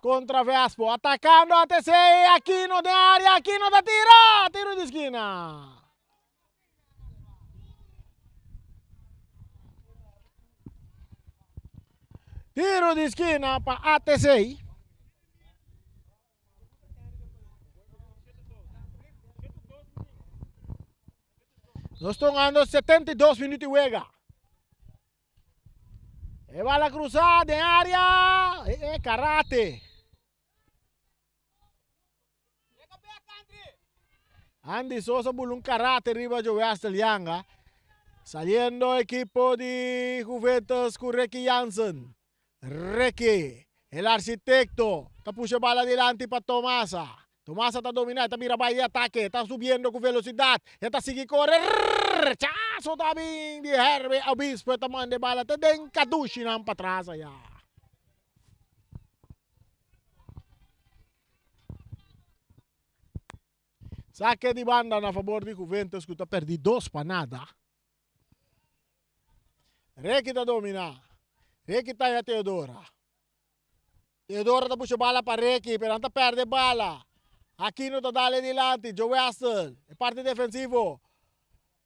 contra Vespo. Atacando a TC, Aquino de área, Aquino da tira. Tiro de esquina. Tiro de esquina para ATC. Nós estamos andando 72 minutos e juega. E bala cruzada em área. Karate. Andy Sosa por un karate arriba de Lianga. Saliendo equipo de Juventus con Recky Jansen. Recky, el arquitecto. Está puxa bala adelante para Tomasa. Tomasa está dominando, está mira vai de ataque, está subiendo con velocidad, está sigue correr. Chazo também de Herbe Obispo, está mandando bala, está den Kadushi não para trás aí. Saque de banda na favor de Juventus que está perdido 2 para nada. Recky está dominando. Recky está em Teodora. Teodora está puxa bala para Recky, pero não perde bala. Aquino tá dale adelante, Joe Aston, é parte defensivo.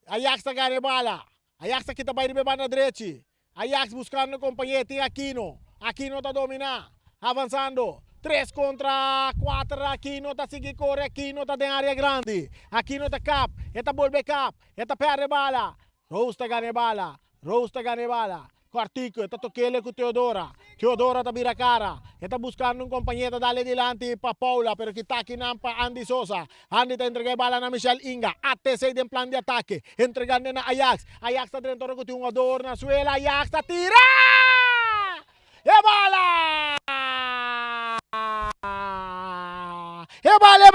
Ajax tá ganhando bala. Ajax aqui tá vai riba na direita. Ajax buscando companheiro, tem Aquino. Aquino tá dominando, avançando. 3 contra 4, Aquino tá seguindo corre, Aquino tá dentro área grande. Aquino tá cap, eta volve cap, eta perde bala. Rose tá ganhando bala, Rose tá ganhando bala. Quartico, está toquele com Teodora. Teodora está vira cara. Está buscando um companheiro dali adelante para Paula, pero que está aqui para Andy Sosa. Andy está entregando bala na Michelle Inga. ATC em plano de ataque. Entregando na Ajax. Ajax está dentro com um jogador na suela. Ajax está tira! E bala! E bala!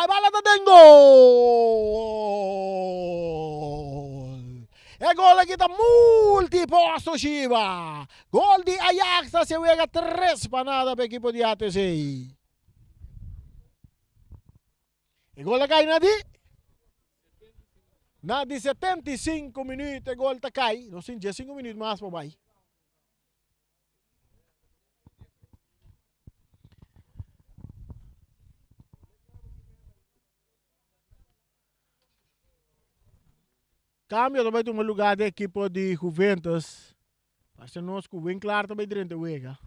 Bala está dentro! E gol aqui está multiposto, Shiva. Gol de Ajax, se juega 3 para nada para o equipo de ATC. E gol cai na de 75 minutos, gol está cai. Não sei, 5 minutos mais para vai. Cambio também tem um lugar da equipe de Juventus. Mas nós que bem claro também durante a wega.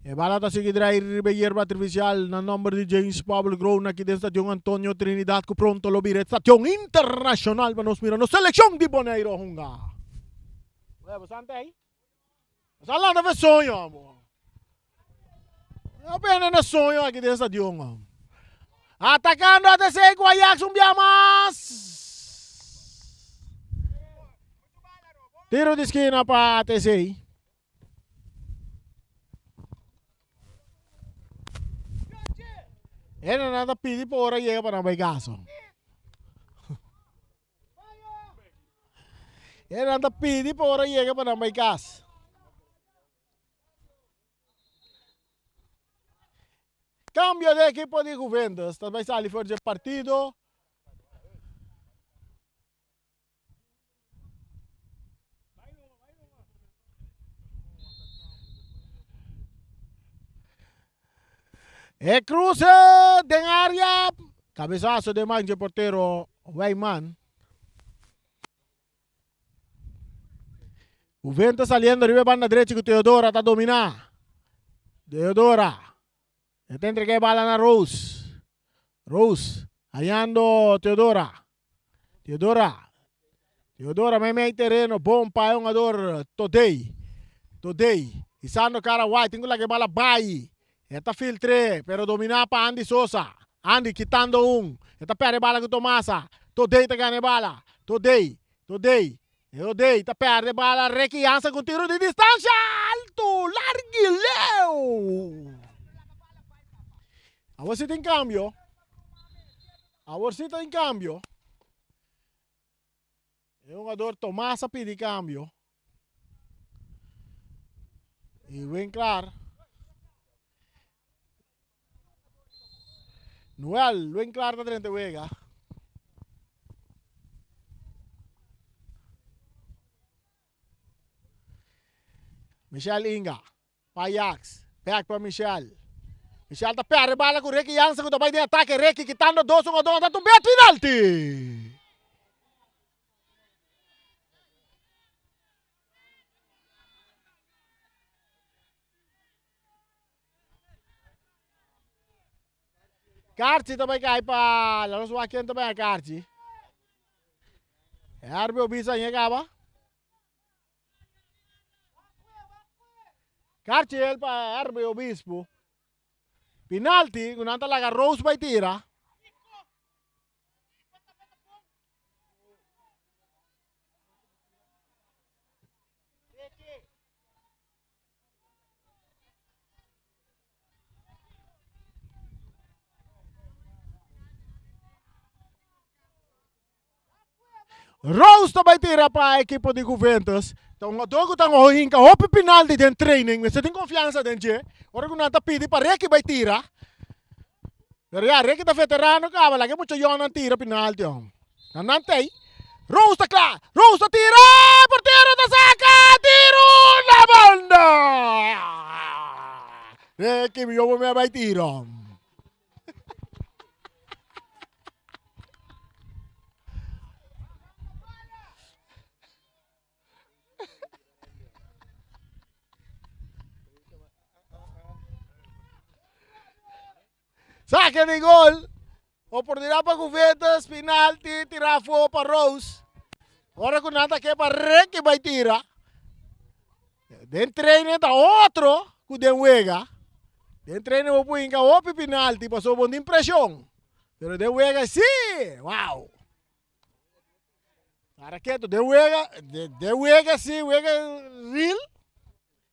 E bala tá seguir drair hierba artificial na número de James Pablo Grown aqui dentro do Antonio Trinidad que pronto lo bire estação internacional para nos mirar no seleção de Bonaire hunga. Ué, você anda aí? Você lá não sonho, amor. Apenas no sonho aqui dentro do Antonio. Atacando a TC com Ajax Umbiamas. Tiro de esquina para a TC. Ele nada pedir por hora chega para não baigaço. Ele nada pedir por hora chega para não baigaço. Cambio de equipo de Juventus. Também sai fora do partido. E cruce de área. Cabezazo de manche portero Weyman. Juventus saliendo arriba banda derecha con Teodora está dominando. Teodora. Está entregue bala na Rose. Rose. Hallando Teodora. Teodora. Teodora me mete terreno. Bom para um ador. Todei. Todei. Isando cara white. Tengo la que bala vai. Está filtre, pero domina para Andy Sosa. Andy quitando un. Está perde bala con Tomasa. Todei te gana bala. Todei. Todei. Todei. Está perde bala. Requi Ansa con tiro de distancia. Alto. Larguileu. Agora tem cambio. Agora tem cambio. É um jogador Tomasa pede cambio. E bem claro. Noel, bem claro da frente wega. Michel Inga. Payax. Back para Michel. Michel está perde bala com o Requi Jansen. Quando vai de ataque, Requi quitando 2-1-2. Está tumbado penalti. Carci também cai para Laros Wakian também é Carci. É árbitro bisa chegava. Carci ele para árbitro bispo. Penalti, quando anda lá Rose vai tirar. Rose também tira para a equipe de Juventus. Então, o jogo está correndo, o penalti de training, você tem confiança dentro. Agora que não está pedindo para Requi vai tirar. Pero já, Requi está veterano, cara, lá que muito jovem não tira penalti. Não tem. Rose está claro, Rose está tira, porteiro está saca, tiro na banda. Requi, meu homem vai tirar. Saque de gol. Oportunidade para Juventus. Penalti. Tirar fogo para Rose. Agora com nada que é para Requi vai tirar. Dentro treino está outro. Com o Wega. Dentro treino vou pôr em outro penalti. Passou bom de impressão. Pero de Wega sim. Uau. Para quieto. De Wega sim. Wega real.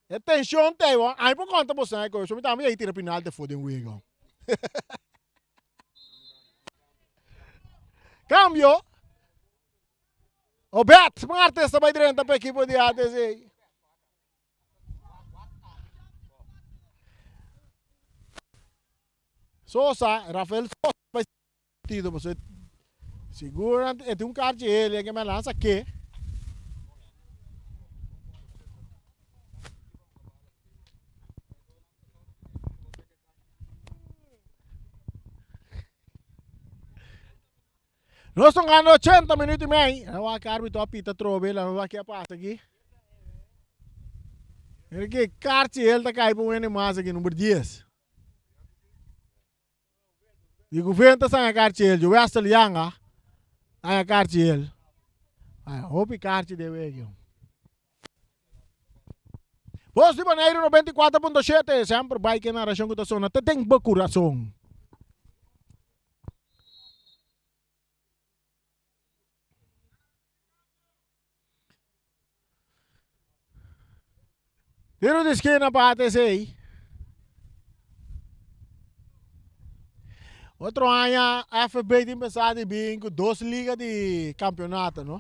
Atenção tem. Aí por conta você. Eu me também aí tira penalti for de Wega. Cambio. O Bet Martes também dentro para a equipe de ATC. Sosa, Rafael Sosa vai ser você segura, tem um cara de ele que me lança aqui. Nós estamos ganhando 80 minutos e meio. Eu vou acabar com a pita trove, lá não vai que a passa aqui. Ele que carte ele tá caindo para o mais aqui, número 10. E o vento está na carte ele, o Westel Yanga, na carte ele. Hope carte de veio. Voz de Bonaire 94.7, sempre vai que na região que está sonando, tem bom coração. Tiro de esquina para a ATC. Outro ano, a FB tem pensado em com 2 ligas de campeonato, não?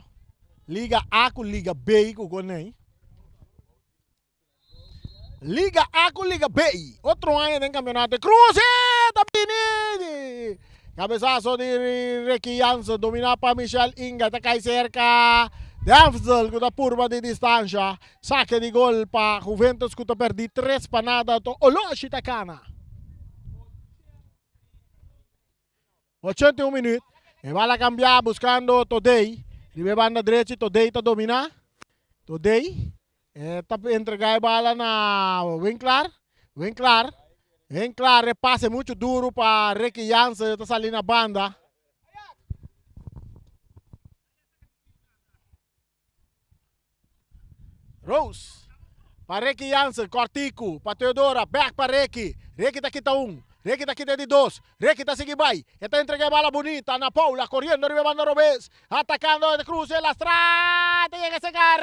Liga A com Liga B com o Ney. Liga A com Liga B. Outro ano tem campeonato. Cruzeta, Pinini! Cabeçaço de Requiança, dominar para Michel Inga, tá cai cerca. Denzel, com a curva de distância. Saque de gol para Juventus, que perdi 3 para nada. Oloshi Takana. 81 minutos. E vai lá cambiar buscando Todei. Ribe banda direita, Todei está dominar. Todei. Está entregar a bola na Winkler. Winkler repasse muito duro para Ricky Jansen. Está saindo na banda. Rose. Para Ricky Jansen, Cortico. Para Teodora. Back para Ricky. Ricky está aqui, tá 1. Ricky está aqui de 2, Ricky está seguindo vai, está entregando a bola bonita, Ana Paula correndo, arriba banda Robes, atacando de cruz, la strada, llega a chegar,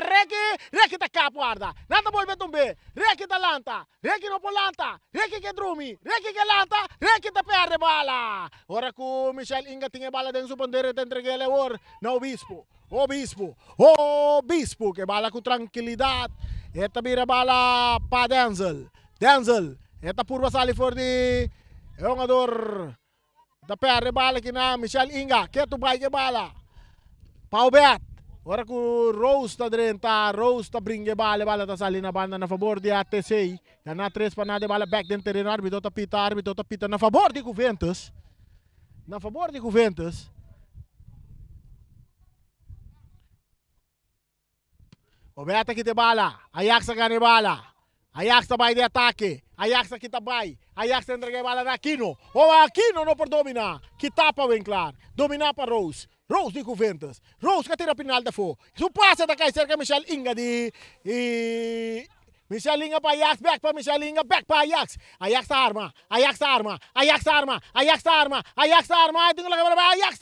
Ricky está cá, guarda, nada vuelve a B, Ricky está lanta, Ricky não polanta, Ricky que drumi, Ricky que lanta, Ricky está perde bala, ora com Michel Inga tinha bala dentro do bandeira, está entregando a or, na Obispo, que bala com tranquilidade, esta vira bala para Denzel, esta curva sale for de é um jogador da perde bala aqui na Michel Inga. Que tu vai que bala? Pau Bet. Agora que o Rose está dentro, Rose está brincando bala, bala está saindo na banda na favor de ATC. Já na 3 para nada bala back dentro do terreno, árbitro está pita na favor de Juventus. Na favor de Juventus. O Bet aqui de bala. Ajax ganha bala. Ajax vai de ataque. Ajax aqui vai. Ajax entrega a bola na Aquino. O Aquino não por dominar. Que tapa bem claro. Dominar para Rose. Rose de Juventus. Rose que tira final da fo. Su passe da cai cerca Michel Inga de... Michel Inga para Ajax. Back para Michel Inga. Back para Ajax. Ajax arma. Ajax arma. Ajax arma. Ajax arma. Ajax arma. Tinggal lagi para Ajax.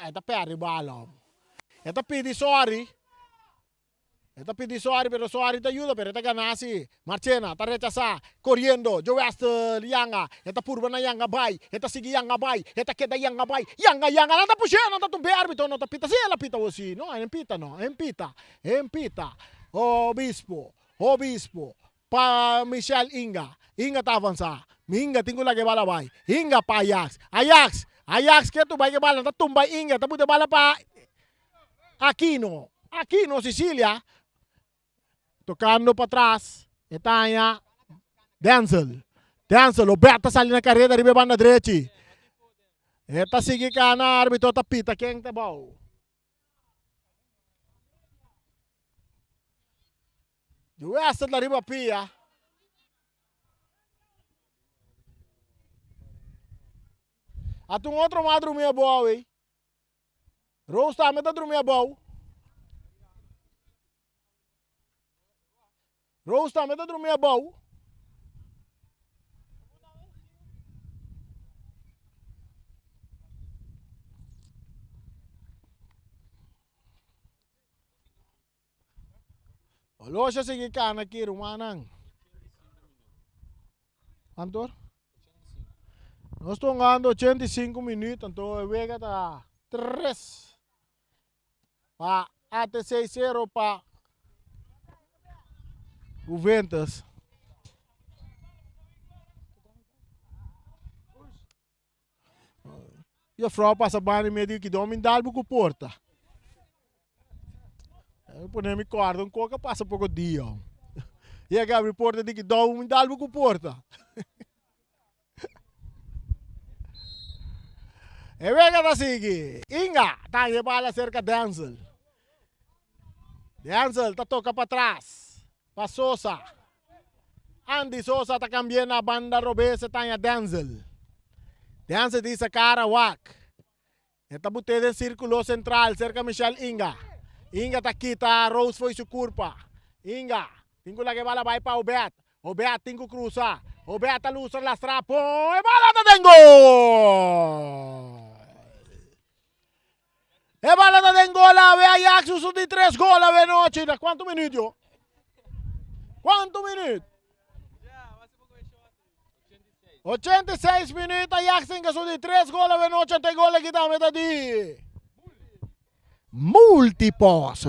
Esta perde bala. Esta pedi sorry. Esta pedi sorry, pero sorry te ayuda, pero esta ganasi. Marchena, esta rechaza, corriendo, yo hasta Yanga, esta purba na Yanga bay, esta sigue Yanga bay, esta queda Yanga bay, Yanga, nada puxando, nada tumbe árbitro, não tá pita, se ela pita assim, não, empita, empita. Obispo, pa Michel Inga tá avançar, Inga tengo lagi bala bay, Inga pa Ajax, que tu vai que bala, tá tumba Inga, tá puta bala pa Aquino, Sicília. Tocando para trás. Etanya. Denzel, o Beto sali na carreira, arriba banda direita. Eta sigue cana, árbitro tapita, quem tá bom? Do essa da riba pia. Atum outro madro minha boa, hein? Rose tá meta dormir boa. Rose está a dormir bom. Olha, já segui cana aqui, Rumanang. Antor? Nós estamos ganhando 85 minutos, então o Vega está 3 para ATC 0 para Juventus. E a Frau passa bem meio que domina dalbo com porta. Eu ponho me corda um coca passa pouco dia. E a Gabriel porta de que domina dalbo com porta. E Vega da sige. Inga, tayo bala cerca Denzel. Denzel, ta toca para trás. Pa Sosa. Andy Sosa ta cambia na banda robesa tanya Denzel. Denzel dice cara wak. Esta botella de círculo central cerca Michelle Inga. Inga ta kita, Rose foi su culpa. Inga, tengo la que bala vai pa Obet. Obet tengo cruza. Obet a luz la strapo. E bala ta tengo. E bala ta tengo la ve Ajax su di 3 gol a noche. Da quanto minuto? Quanto minuto? 86 minutos, Ajax tenga su di 3 gol a noche, 8 gol que da meta di. Multipos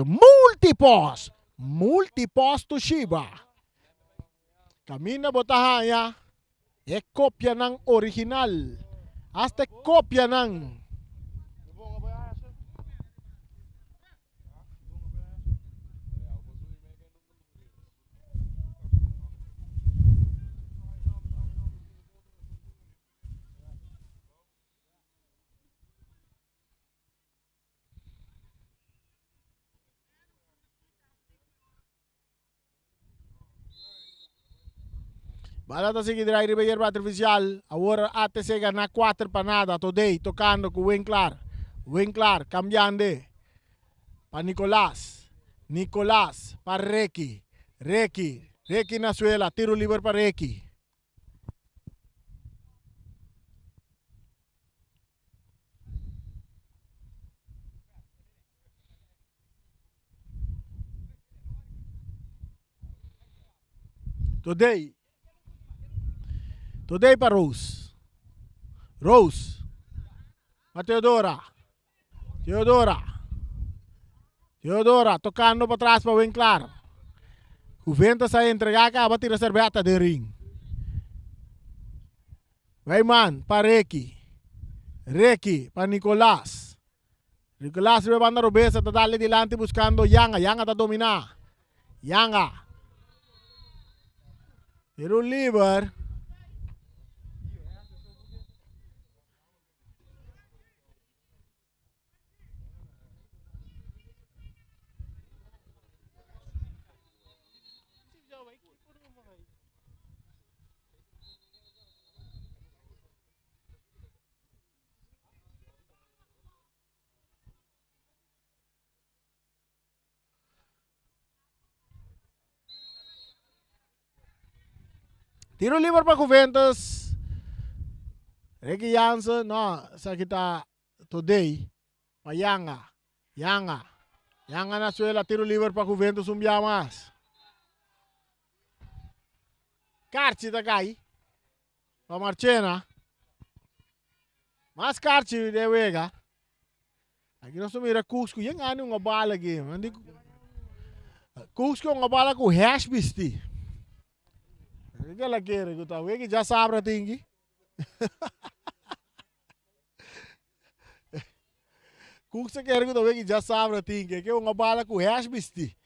Toshiba. Kamina botahanya, e kopya ng original. Hasta kopya ng Balata sige dira Ribeiro artificial. Agora até chega na 4 para nada. Today tocando com Winkler. Winkler cambiando para Nicolás. Nicolás para Requi. Requi na suela. Tiro livre para Requi. Today para Rose. Rose. Para Teodora tocando para trás para Winkler. Juventus a entregar acaba de tirar cerveza de ring. Weyman para Requi para Nicolás. Nicolás ve banda robesa, está dale delante buscando Yanga. Yanga está dominar. Yanga. Tiro un liver. Tiro libre para Juventus. Ricky Jansen, no, sa kita today. Pa Yanga na suela, tiro libre para Juventus, más. Carci da cai. Pa Marchena. Mas Carci de Vega. Aqui nós mira Cusco, yang ano nga bala game. Cusco nga bala com hash bisti. Que ela quer, que já sabe a tingui. Como você quer que já sabe a tingui, que é uma bala com hash bisti.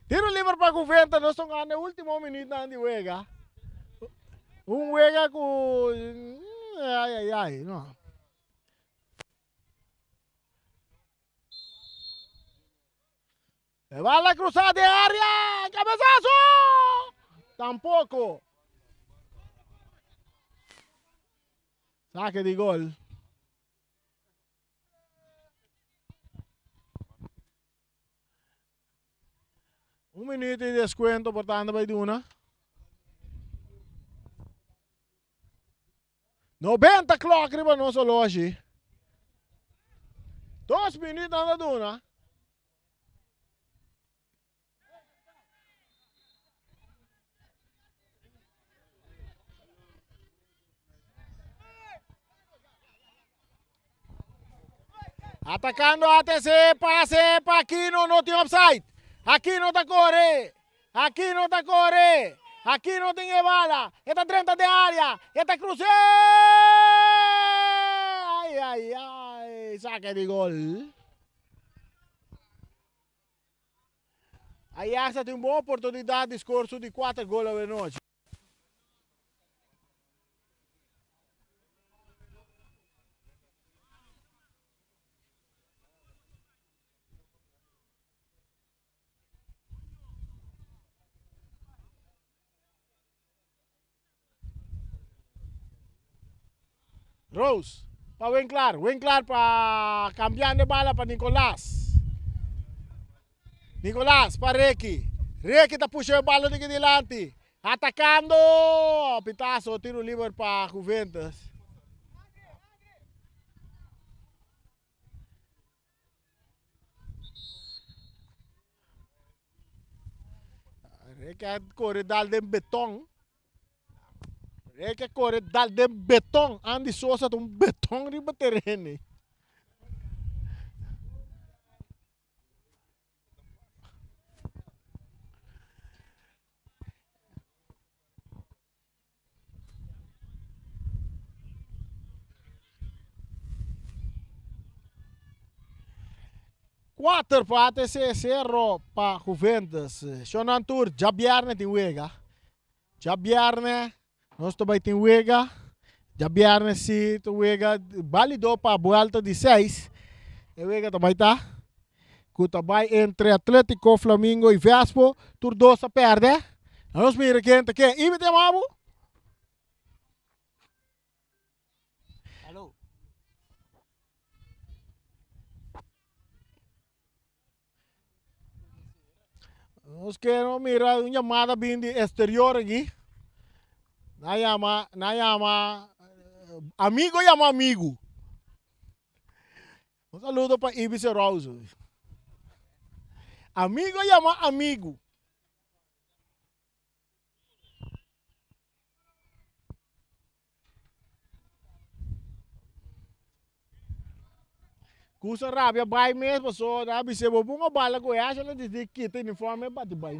Tiro livre para Juventus, nós estamos no último minuto na Wega. Wega com Ai, no. Le va la cruzada de área, cabezazo. Tampoco. Saque de gol. Un minuto de descuento, portando para Duna. 90 clock riba nosso loja. 2 minutos na Duna. Atacando ATC, pase para Aquino, no tem offside. Aquino tá corre. Aquino tá corre. Aqui não tem bala. Está dentro de área. Está cruzando. Ai. Saque de gol. Ajax tem uma boa oportunidade de escorço de 4 gols a noite. Rose, para Winkler para cambiar de bala para Nicolás. Nicolás para Reiki. Reiki está puxando a bola de delante. Atacando. Pitazo, tiro livre para Juventus. Reiki corre dal de betão. Reiki corre dal de betão. Andy Souza tem betão de terreno. Quatro para TC0 para Juventus. Shonantur, Jabiarne tem Wega. Jabiarne, nós também tem Wega. Jabiarne se tem Wega. Validou para a volta de 6. E Wega também está. Que também entre Atlético, Flamengo e Vespo. Turdosa perde. Nós miramos quem está aqui. E me tem mamo? Alô? Nós queremos mirar uma chamada bem de exterior aqui. Na chama amigo chama amigo. Um saludo para Ibiza Rose. Amigo chama amigo. Cusa rabia vai mesmo, só rabi se vou uma bala com essa, ela diz que tem uniforme bate vai.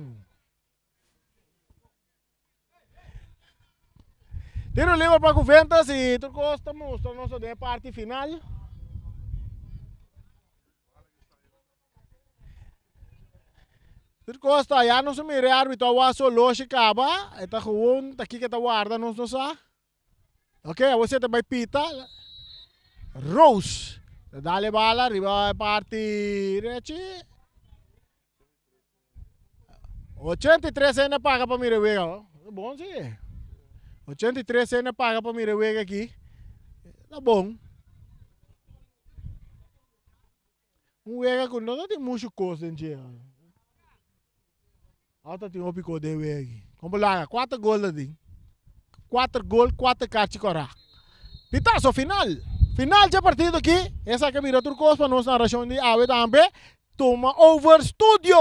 Tiro livre para Juventus e tu gosta mostra nossa de parte final. Tu gosta já não se mire árbitro wa so lógica ba, eta gewoon aqui que tá guarda não sa. Ok, você também pita. Rose. Dale bala, arriba parte Reci. 83 ainda paga para Mirewega. Bom sim. 83 ainda paga para Mirewega aqui. Tá bom. Wega com não tem muito coisa em dia. Alta tem um pico de Wega. Como lá, 4 gols ali. 4 gols, 4 cartas corá. Pitaço final. Final de partido aqui. Essa que mira turcos para nós na região de Ave também. Toma over studio.